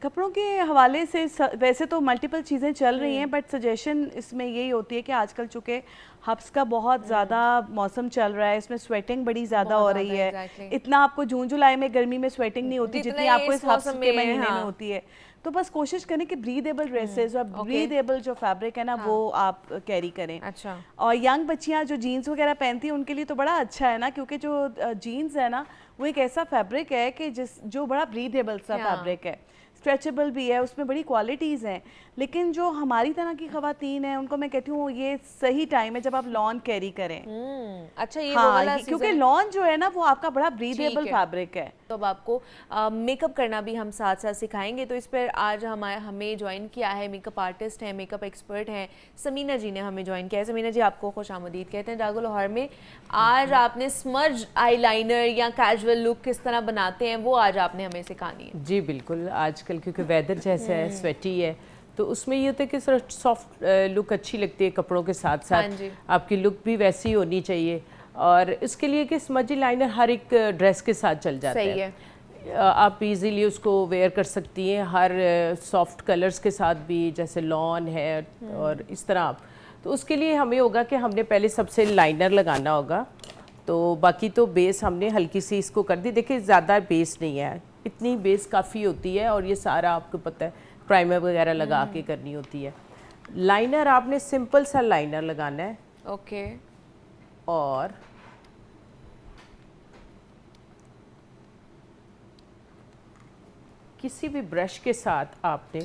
कपड़ों के हवाले से वैसे तो मल्टीपल चीज़ें चल रही हैं, बट सजेशन इसमें यही होती है कि आजकल चूँकि हब्स का बहुत ज़्यादा मौसम चल रहा है, इसमें स्वेटिंग बड़ी ज़्यादा हो रही है। इतना आपको जून जुलाई में गर्मी में स्वेटिंग नहीं होती जितनी आपको इस हब्स के महीने में होती है। तो बस कोशिश करें कि ब्रीदेबल ड्रेसेस और ब्रीदेबल जो फैब्रिक है ना, वो आप कैरी करें। अच्छा। और यंग बच्चियाँ जो जीन्स वगैरह पहनती हैं उनके लिए तो बड़ा अच्छा है ना, क्योंकि जो जीन्स है ना वो एक ऐसा फैब्रिक है कि जो बड़ा ब्रीदेबल सा फैब्रिक है, स्ट्रेचेबल भी है, उसमें बड़ी क्वालिटीज़ हैं। लेकिन जो हमारी तरह की ख़वातीन हैं उनको मैं कहती हूँ ये सही टाइम है जब आप लॉन कैरी करें। अच्छा, ये हाँ, वो वाला क्योंकि लॉन जो है ना वो आपका बड़ा ब्रीदेबल फैब्रिक है। तो अब आपको मेकअप करना भी हम साथ साथ सिखाएंगे। तो इस पर आज हमें ज्वाइन किया है, मेकअप आर्टिस्ट हैं, मेकअप एक्सपर्ट हैं, समीना जी ने हमें ज्वाइन किया है। समीना जी, आपको खुशामदीद कहते हैं जागो लाहौर में। आज आपने स्मज आईलाइनर या कैजुअल लुक किस तरह बनाते हैं वो आज आपने हमें सिखानी है। जी बिल्कुल। आजकल क्योंकि वेदर जैसा है, स्वेटी है, तो उसमें ये होता है कि सिर्फ सॉफ्ट लुक अच्छी लगती है कपड़ों के साथ साथ, आपकी लुक भी वैसी होनी चाहिए। और इसके लिए कि स्मज लाइनर हर एक ड्रेस के साथ चल जाता है। आप इजीली उसको वेयर कर सकती हैं हर सॉफ्ट कलर्स के साथ भी, जैसे लॉन है और इस तरह आप। तो उसके लिए हमें होगा कि हमने पहले सबसे लाइनर लगाना होगा, तो बाकी तो बेस हमने हल्की सी इसको कर दी। देखिए ज़्यादा बेस नहीं है, इतनी बेस काफ़ी होती है, और ये सारा आपको पता है प्राइमर वगैरह लगा के करनी होती है। लाइनर आपने सिंपल सा लाइनर लगाना है। ओके। और किसी भी ब्रश के साथ आपने,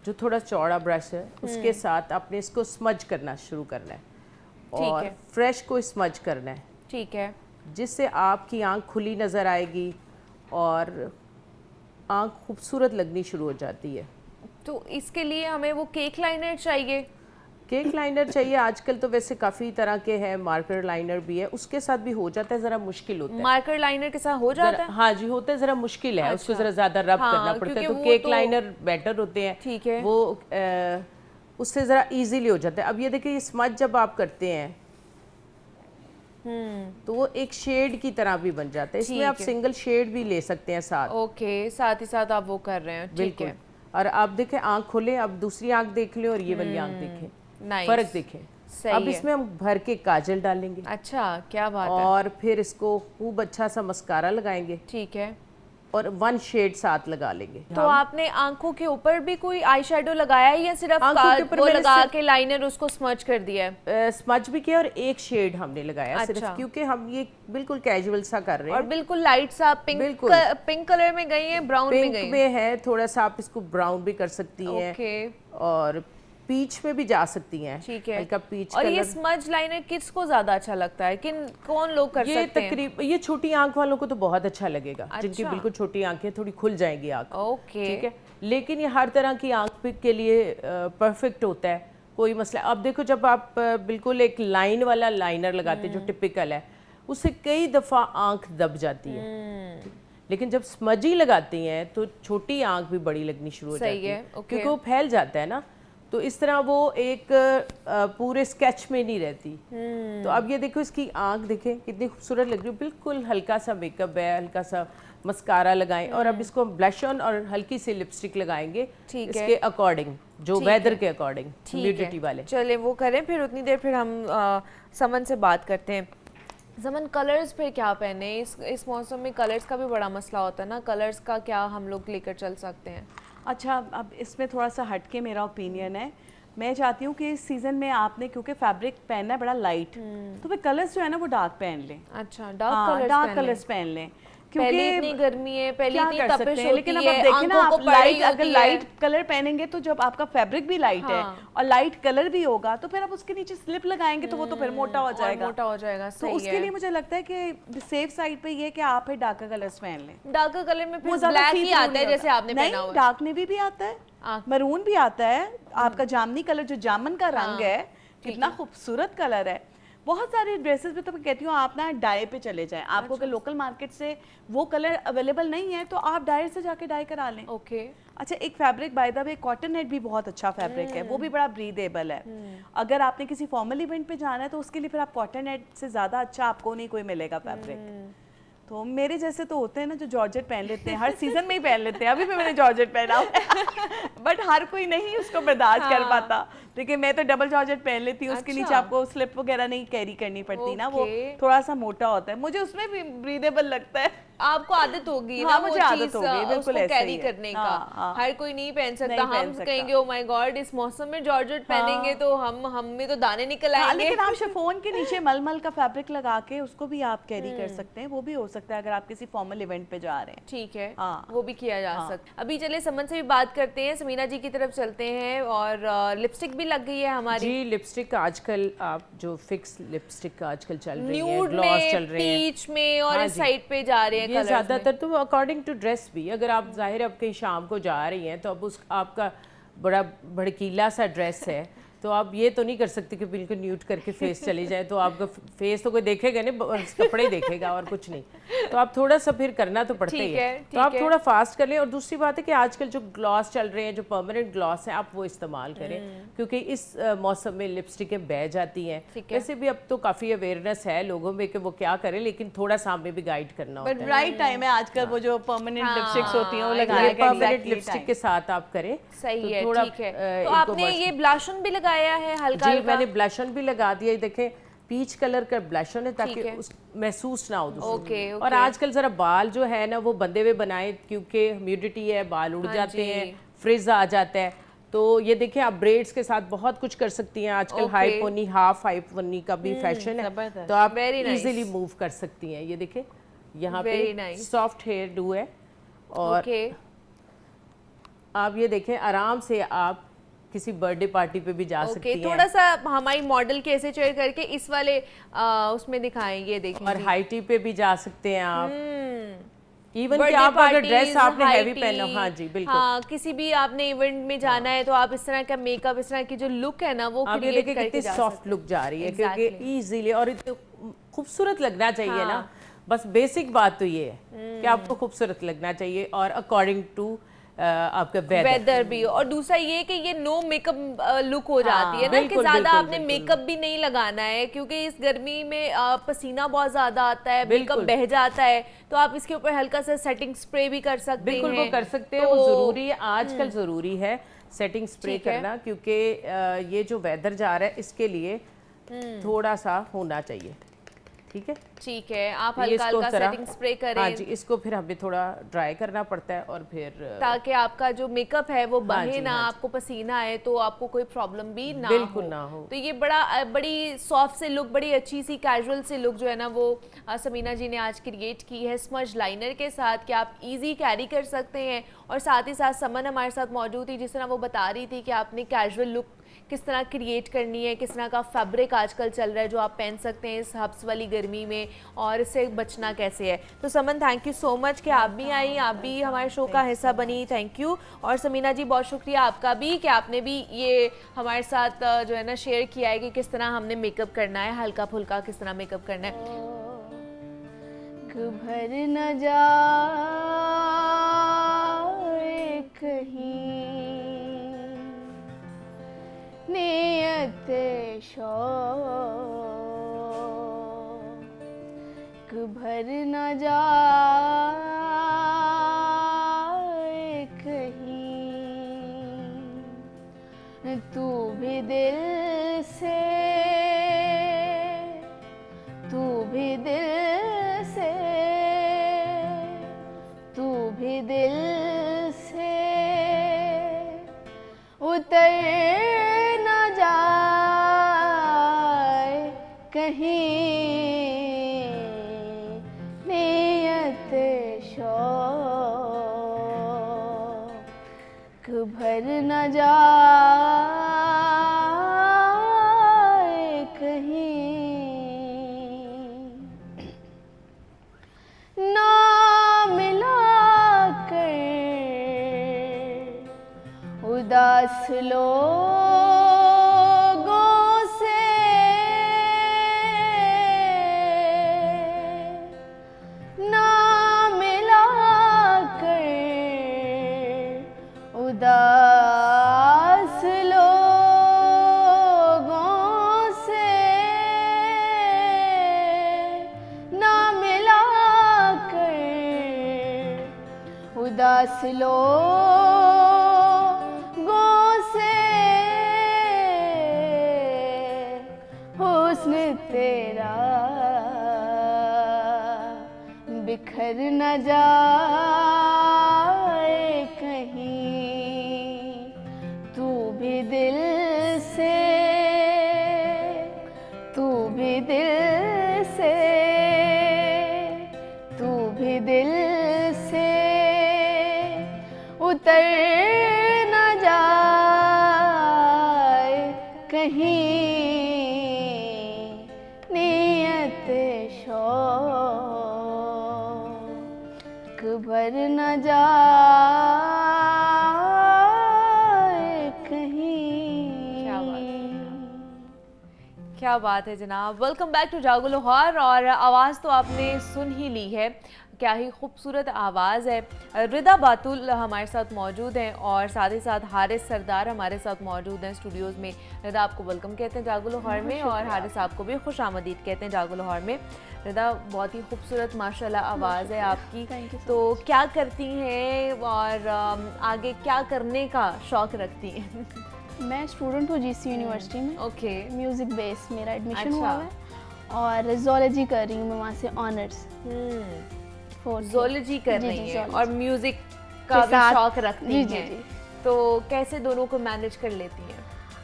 जो थोड़ा चौड़ा ब्रश है उसके साथ आपने इसको स्मज करना शुरू करना है, और फ्रेश को स्मज करना है। ठीक है। जिससे आपकी आंख खुली नज़र आएगी और आंख खूबसूरत लगनी शुरू हो जाती है। तो इसके लिए हमें वो केक लाइनर चाहिए? केक लाइनर चाहिए। आजकल तो वैसे काफ़ी तरह के हैं, मार्कर लाइनर भी है, उसके साथ भी हो जाता है, ज़रा मुश्किल होता है। मार्कर लाइनर के साथ हो जाता है? हाँ जी, होता है, ज़रा मुश्किल है। उसको ज़रा ज़्यादा रब करना पड़ता है, तो केक लाइनर बेटर होते हैं। ठीक है। वो उससे ज़रा इजीली हो जाता है। अब ये देखिए, ये स्मज जब आप करते हैं तो वो एक शेड की तरह भी बन जाता है। इसमें आप सिंगल शेड भी ले सकते हैं साथ। ओके, साथ ही साथ आप वो कर रहे हैं। ठीक है। और आप देखें, आंख खोले, अब दूसरी आंख देख लें और ये वाली आंख देखें, फर्क देखें। अब इसमें हम भर के काजल डालेंगे। अच्छा, क्या बात है। और फिर इसको खूब अच्छा सा मस्कारा लगाएंगे। ठीक है। और 1 शेड साथ लगा लेंगे। तो आपने आंखों के ऊपर भी कोई आई शेडो लगाया है या सिर्फ वो लगा के लाइनर उसको स्मज कर दिया है? स्मज भी किया और 1 शेड हमने लगाया। अच्छा। सिर्फ क्योंकि हम ये बिल्कुल कैजुअल सा कर रहे हैं। और बिल्कुल लाइट सा पिंक कलर में गई है, ब्राउन में गई है। पिंक में है थोड़ा सा, आप इसको ब्राउन भी कर सकती हैं। ओके। और पीच में भी जा सकती हैं। ठीक है। हल्का पीच और कलर। ये स्मज लाइनर किसको ज्यादा अच्छा लगता है? कौन लोग कर सकते हैं? तकरीबन ये छोटी आंख वालों को तो बहुत अच्छा लगेगा। अच्छा। जिनकी बिल्कुल छोटी आंखें, थोड़ी खुल जाएंगी आंख। ओके। ठीक है। लेकिन ये हर तरह की आंख के लिए परफेक्ट होता है, कोई मसला। अब देखो, जब आप बिल्कुल एक लाइन वाला लाइनर लगाते हैं जो टिपिकल है, उससे कई दफ़ा आंख दब जाती है। लेकिन जब स्मजी लगाती हैं तो छोटी आंख भी बड़ी लगनी शुरू हो जाती है, क्योंकि वो फैल जाता है ना। तो इस तरह वो एक पूरे स्केच में नहीं रहती। तो अब ये देखो, इसकी आंख देखें कितनी खूबसूरत लग रही है। बिल्कुल हल्का सा मेकअप है, हल्का सा मस्कारा लगाएं और अब इसको ब्लश ऑन और हल्की सी लिपस्टिक लगाएंगे इसके अकॉर्डिंग, जो वेदर के अकॉर्डिंग, ह्यूमिडिटी वाले। चले वो करें, फिर उतनी देर फिर हम समन से बात करते हैं। समन, कलर्स फिर क्या पहने? इस मौसम में कलर्स का भी बड़ा मसला होता है ना, कलर्स का क्या हम लोग लेकर चल सकते हैं? अच्छा, अब इसमें थोड़ा सा हटके मेरा ओपिनियन है। मैं चाहती हूँ कि इस सीजन में आपने, क्योंकि फैब्रिक पहनना है बड़ा लाइट, तो फिर कलर्स जो है ना वो डार्क पहन लें। अच्छा, डार्क कलर्स पहन लें, पहले इतनी गर्मी है, पहले इतनी तपिश होती है, लेकिन अब आप देखें ना, आप लाइट, अगर लाइट कलर पहनेंगे तो जब आपका फैब्रिक भी लाइट है और लाइट कलर भी होगा तो फिर आप उसके नीचे स्लिप लगाएंगे तो वो तो फिर मोटा हो जाएगा। तो उसके लिए मुझे लगता है कि सेफ साइड पे ये कि आप डार्क कलर्स पहन लें। डार्क कलर में फिर ब्लैक ही आता है जैसे आपने पहना हुआ है। डार्क नेवी भी आता है, मरून भी आता है, आपका जामनी कलर जो जामन का रंग है, कितना खूबसूरत कलर है। बहुत सारे ड्रेसेस में तो मैं कहती हूँ आप ना डाई पे चले जाएं। आपको अगर लोकल मार्केट से वो कलर अवेलेबल नहीं है तो आप डायर से जाके डाई करा लें। ओके। अच्छा, एक fabric by the way cotton net भी बहुत अच्छा फैब्रिक है, वो भी बड़ा ब्रीदेबल है। अगर आपने किसी फॉर्मल इवेंट पे जाना है तो उसके लिए फिर आप कॉटन नेट से ज़्यादा अच्छा आपको नहीं कोई मिलेगा फैब्रिक। तो मेरे जैसे तो होते हैं ना जो जॉर्जेट पहन लेते हैं, हर सीजन में ही पहन लेते हैं। अभी भी मैंने जॉर्जेट पहना बट हर कोई नहीं उसको बर्दाश्त कर पाता। देखिए मैं तो डबल जॉर्जेट पहन लेती हूँ, उसके नीचे आपको स्लिप वगैरह नहीं कैरी करनी पड़ती ना, वो थोड़ा सा मोटा होता है, मुझे उसमें भी ब्रीदेबल लगता है। आपको आदत होगी ना, मुझे आदत होगी बिल्कुल कैरी करने का। हर कोई नहीं पहन सकता। हम कहेंगे ओ माय गॉड इस मौसम में जॉर्जेट पहनेंगे तो हम में तो दाने निकल आएंगे। लेकिन आप शिफॉन के नीचे मलमल का फैब्रिक लगा के उसको भी आप कैरी कर सकते हैं, वो भी हो सकता है अगर आप किसी फॉर्मल इवेंट पे जा रहे हैं। ठीक है, वो भी किया जा सकता है। अभी चले समन से भी बात करते हैं, समीना जी की तरफ चलते हैं। और लिपस्टिक भी लग गई है हमारी जी। लिपस्टिक आजकल आप जो फिक्स लिपस्टिक आजकल चल रही है, ग्लॉस चल रहे हैं, पीच में और इस साइड पे जा रहे हैं ये ज्यादातर। तो अकॉर्डिंग टू ड्रेस भी, अगर आप जाहिर अब कहीं शाम को जा रही हैं तो अब उस आपका बड़ा भड़कीला सा ड्रेस है तो आप ये तो नहीं कर सकते कि बिल्कुल न्यूट करके फेस चली जाए, तो आपका फेस तो कोई देखेगा नहीं, कपड़े देखेगा और कुछ नहीं। तो आप थोड़ा सा फिर करना तो पड़ता ही है, तो आप थोड़ा फास्ट कर लें। और दूसरी बात है कि आजकल जो ग्लॉस चल रहे हैं, जो परमानेंट ग्लॉस है, आप वो इस्तेमाल करें क्योंकि इस मौसम में लिपस्टिकें बह जाती हैं। वैसे भी अब तो काफ़ी अवेयरनेस है लोगों में कि वो क्या करें, लेकिन थोड़ा सा हमें भी गाइड करना होता है। राइट टाइम है आजकल वो जो परमानेंट लिपस्टिक्स होती हैं वो लगाने का, परमानेंट लिपस्टिक के साथ आप करें। सही है, ठीक है। तो आपने ये ब्लशन भी लगाया है हल्का? जी, मैंने ब्लशन भी लगा दिया। देखें पीच कलर का ब्लशन है ताकि महसूस ना हो दूसरे। और आजकल जरा बाल जो है ना वो बंधे हुए बनाए, क्योंकि ह्यूमिडिटी है, बाल उड़ जाते हैं, फ्रिज आ जाता है। तो ये देखें आप ब्रेड्स के साथ बहुत कुछ कर सकती हैं। आजकल high pony, half high pony का भी फैशन है, तो आप इजीली मूव कर सकती हैं। ये देखें यहाँ पे सॉफ्ट हेयर डू है और आप ये देखें आराम से आप किसी बर्थडे पार्टी पे भी जा सकती हैं। थोड़ा सा हमारी मॉडल कैसे चेयर करके इस वाले उसमें दिखाएंगे, देखें। और हाई टी पे भी जा सकते हैं आप। इवन कि आप अगर ड्रेस आपने हैवी पहना, हाँ जी बिल्कुल, हाँ, किसी भी आपने इवेंट में जाना है तो आप इस तरह का मेकअप, इस तरह की जो लुक है ना वो आप ये देखिए कितनी सॉफ्ट लुक जा रही है, क्योंकि इजीली और खूबसूरत लगना चाहिए ना। बस बेसिक बात तो ये है कि आपको खूबसूरत लगना चाहिए और अकॉर्डिंग टू आपका वेदर भी। और दूसरा ये कि ये नो मेकअप लुक हो जाती है ना, कि ज्यादा आपने मेकअप भी नहीं लगाना है, क्योंकि इस गर्मी में पसीना बहुत ज्यादा आता है, मेकअप बह जाता है, तो आप इसके ऊपर हल्का सा सेटिंग स्प्रे भी कर सकते हैं। बिल्कुल वो कर सकते हैं, वो जरूरी है, आजकल जरूरी है सेटिंग स्प्रे करना, क्योंकि ये जो वेदर जा रहा है इसके लिए थोड़ा सा होना चाहिए। ठीक है, ठीक है, आप हल्का हल्का सेटिंग स्प्रे करें। हाँ जी, इसको फिर हमें थोड़ा ड्राई करना पड़ता है और फिर ताकि आपका जो मेकअप है वो बहे ना, आपको पसीना आए तो आपको कोई प्रॉब्लम भी ना बिल्कुल ना हो। तो ये बड़ी सॉफ्ट से लुक, बड़ी अच्छी सी कैजुअल से लुक जो है ना वो समीना जी ने आज क्रिएट की है स्मज लाइनर के साथ, कि आप इजी कैरी कर सकते हैं। और साथ ही साथ समन हमारे साथ मौजूद थी, जिस तरह वो बता रही थी कि आपने कैजुअल लुक किस तरह क्रिएट करनी है, किस तरह का फैब्रिक आजकल चल रहा है जो आप पहन सकते हैं इस हब्स वाली गर्मी में, और इससे बचना कैसे है। तो समन थैंक यू सो मच कि आप भी आई, आप भी हमारे शो का हिस्सा बनी, थैंक यू। और समीना जी बहुत शुक्रिया आपका भी कि आपने भी ये हमारे साथ जो है ना शेयर किया है कि किस तरह हमने मेकअप करना है, हल्का फुल्का किस तरह मेकअप करना है। भर न जाए कहीं नियत शौक, भर न जाए तू भी दिल से, तू भी दिल से, तू भी दिल से उतर न जाए कहीं, नियत शौक भर न जाए कहीं, ना मिला कर उदास लोगों से, ना मिला कर उदास लोगों से, ना मिला कर उदास लोगों से, हुस्न तेरा बिखर न जाए कहीं, तू भी दिल से, तू भी दिल से, तू भी दिल से उतर न जाए कहीं, नियत शौक भर न जाए कहीं। क्या बात है जनाब। वेलकम बैक टू जागो लाहौर। और आवाज़ तो आपने सुन ही ली है, क्या ही खूबसूरत आवाज़ है। रिदा बातुल हमारे साथ मौजूद हैं और साथ ही साथ हारिस सरदार हमारे साथ मौजूद हैं स्टूडियोज़ में। रिदा आपको वेलकम कहते हैं जागो लाहौर में, और हारिस आपको भी खुश आमदीद कहते हैं जागो लाहौर में। रिदा, बहुत ही खूबसूरत माशाल्लाह आवाज़ है आपकी। तो क्या करती हैं और आगे क्या करने का शौक़ रखती हैं? मैं स्टूडेंट हूँ जीसी यूनिवर्सिटी में। ओके। म्यूज़िक बेस मेरा एडमिशन हुआ है और ज़ूलॉजी कर रही हूँ मैं वहाँ से ऑनर्स। ज़ूलॉजी कर रही हैं और म्यूज़िक का भी शौक़ रखती हैं। तो कैसे दोनों को मैनेज कर लेती हैं?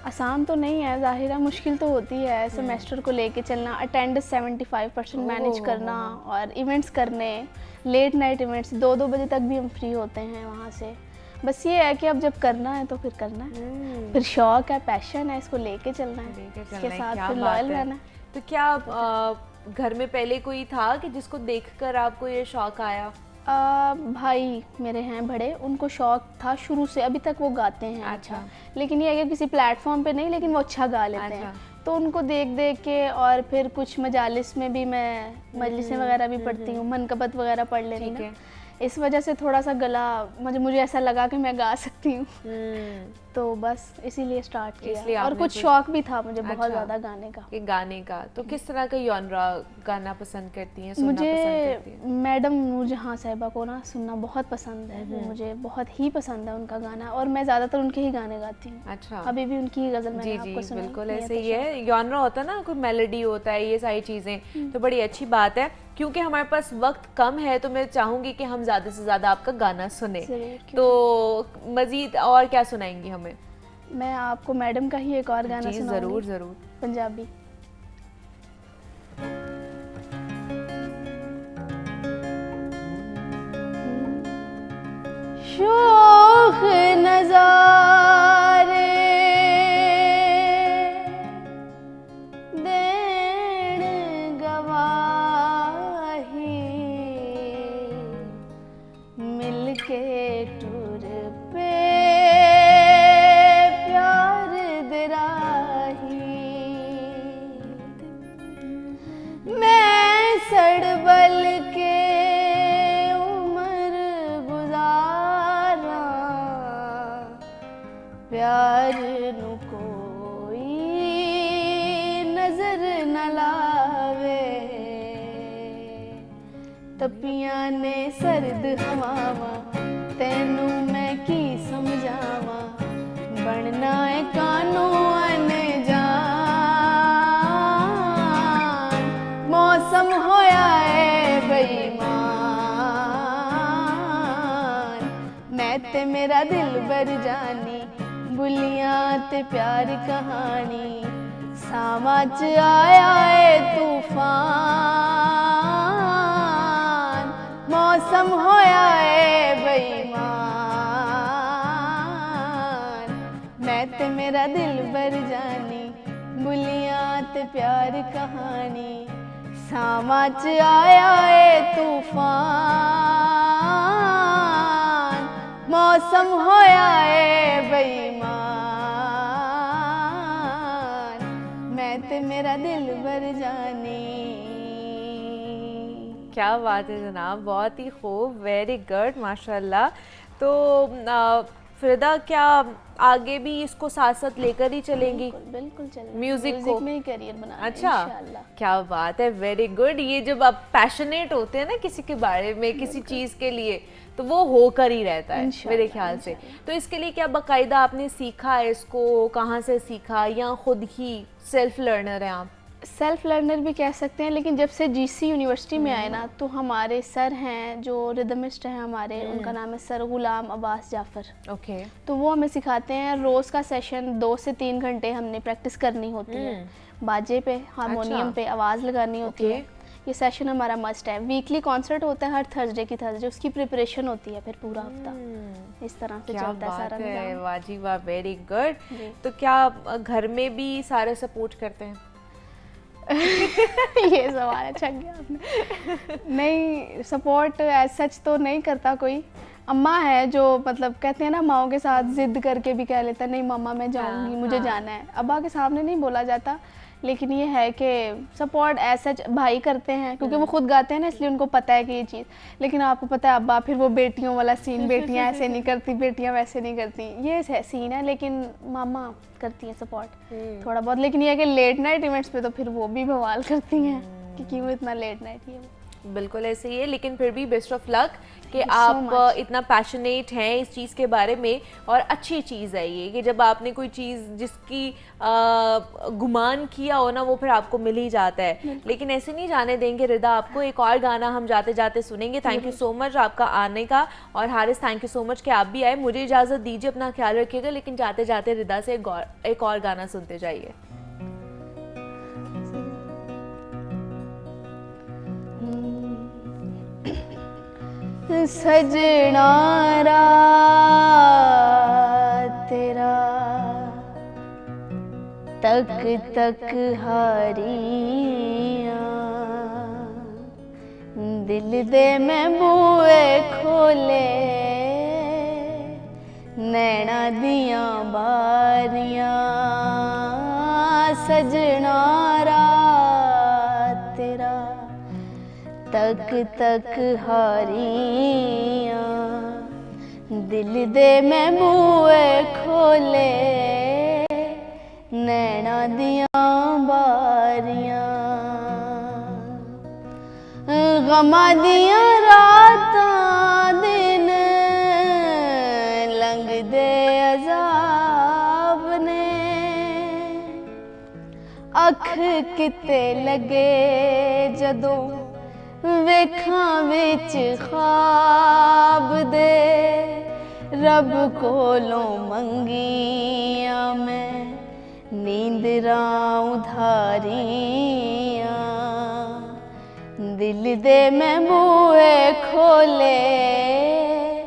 आसान तो नहीं है, ज़ाहिर है मुश्किल तो होती है। सेमेस्टर को लेके चलना, अटेंडेंस 75% मैनेज करना और इवेंट्स करने, लेट नाइट इवेंट्स 2-2 बजे तक भी हम फ्री होते हैं वहाँ से। बस ये है कि अब जब करना है तो फिर करना है, फिर शौक है, पैशन है, इसको लेके चलना है, इसके साथ फिर लॉयल रहना है। तो क्या घर में पहले कोई था कि जिसको देखकर आपको ये शौक आया? भाई मेरे हैं बड़े, उनको शौक था शुरू से, अभी तक वो गाते हैं। अच्छा। लेकिन ये है कि किसी प्लेटफॉर्म पे नहीं, लेकिन वो अच्छा गा लेते हैं। तो उनको देख देख के, और फिर कुछ मजालिस में भी मैं मजलिसें वगैरह भी पढ़ती हूँ, मनकबत वगैरह पढ़ लेती हूँ। इस वजह से थोड़ा सा गला मुझे ऐसा लगा कि मैं गा सकती हूँ, तो बस इसीलिए स्टार्ट किया। और कुछ शौक भी था मुझे बहुत ज़्यादा गाने का। गाने का तो किस तरह का जॉनरा गाना पसंद करती हैं, सुनना पसंद करती हैं? मैडम नूरजहां साहिबा को ना सुनना बहुत पसंद है, मुझे बहुत ही पसंद है उनका गाना, और मैं ज़्यादातर उनके ही गाने गाती हूँ। अच्छा। अभी भी उनकी ही गज़ल मैंने आपको सुनाई। बिल्कुल ऐसे ही है, जॉनरा होता है ना, कोई मेलोडी होता है, ये सारी चीज़ें तो बड़ी अच्छी बात है। क्योंकि हमारे पास वक्त कम है तो मैं चाहूँगी कि हम ज़्यादा से ज़्यादा आपका गाना सुने, तो मज़ीद और क्या सुनाएंगी हमें? मैं आपको मैडम का ही एक और गाना सुनाऊंगी। ज़रूर ज़रूर। पंजाबी। शोख नज़ारे देन गवाही, मिलके टूर पे प्यार दराही, मैं सड़बल के प्यार नु कोई नजर न लावे, तपियां ने सर्द हवावां, तेनू मैं की समझावां, बनना है मैं ते मेरा दिल बर जानी बुलियां ते प्यार कहानी सामा च आया है तूफान मौसम होया है बेईमान मैं ते मेरा दिल बर जानी बुलियां ते प्यार कहानी सामा च आया है तूफान मौसम होया है बेईमान मैं ते मेरा दिल बर जानी। क्या बात है जनाब, बहुत ही खूब, वेरी गुड, माशाल्लाह। तो फ़िदा, क्या आगे भी इसको साथ साथ लेकर ही चलेंगी? बिल्कुल चलेंगी, म्यूजिक में ही करियर बनाना है अच्छा, क्या बात है, वेरी गुड। ये जब आप पैशनेट होते हैं ना किसी के बारे में, किसी चीज़ के लिए, तो वो होकर ही रहता है मेरे ख्याल से। तो इसके लिए क्या बाकायदा आपने सीखा है इसको, कहाँ से सीखा, या खुद ही सेल्फ लर्नर हैं आप? सेल्फ लर्नर भी कह सकते हैं, लेकिन जब से जीसी यूनिवर्सिटी में आए ना, तो हमारे सर हैं जो रिदमिस्ट हैं हमारे, उनका नाम है सर गुलाम अब्बास जाफ़र। ओके। तो वो हमें सिखाते हैं, रोज़ का सेशन 2 से 3 घंटे हमने प्रैक्टिस करनी होती है, बाजे पे, हारमोनियम पे आवाज़ लगानी होती है। ये सेशन हमारा मस्ट है। वीकली कॉन्सर्ट होता है हर थर्सडे की थर्सडे, उसकी प्रिपरेशन होती है फिर पूरा हफ्ता। इस तरह से चलता है सारा निज़ाम। वाह जी वाह, वेरी गुड। तो क्या घर में भी सारे सपोर्ट करते हैं? ये सवाल अच्छा किया आपने। नहीं, सपोर्ट एज सच तो नहीं करता कोई। अम्मा है जो मतलब कहते हैं ना, माओ के साथ जिद करके भी कह लेता है नहीं मामा मैं जाऊंगी, मुझे जाना है। अब्बा के सामने नहीं बोला जाता, लेकिन ये है कि सपोर्ट एज सच भाई करते हैं, क्योंकि वो खुद गाते हैं ना, इसलिए उनको पता है कि ये चीज़। लेकिन आपको पता है अब्बा फिर वो बेटियों वाला सीन, बेटियां ऐसे नहीं करती, बेटियां वैसे नहीं करती, ये सीन है। लेकिन मामा करती हैं सपोर्ट थोड़ा बहुत। लेकिन ये है कि लेट नाइट इवेंट्स पे तो फिर वो भी बवाल करती हैं कि क्यों इतना लेट नाइट ये वो। बिल्कुल ऐसे ही है, लेकिन फिर भी बेस्ट ऑफ लक कि आप इतना पैशनेट हैं इस चीज़ के बारे में। और अच्छी चीज़ है ये कि जब आपने कोई चीज़ जिसकी गुमान किया हो ना, वो फिर आपको मिल ही जाता है। लेकिन ऐसे नहीं जाने देंगे रिदा आपको। एक और गाना हम जाते जाते सुनेंगे। थैंक यू सो मच आपका आने का, और Haris thank you so much कि आप भी आए। मुझे इजाज़त दीजिए, अपना ख्याल रखिएगा, लेकिन जाते जाते रिदा से एक और गाना सुनते जाइए। सजना रात तेरा तक तक हारियां दिल दे मैं बूए खोले नैना दियां बारियां सजना रात तेरा तक तक हारियां दिल दे मैं बूए खोले नैना दियां बारियां गमा दियां रातां दिन लंघदे अजाब ने अख किते लगे जदों वेखां विच ख्वाब दे रब कोलों मंगियां मैं नींदरां उधारियां दिल दे मैं बूए खोले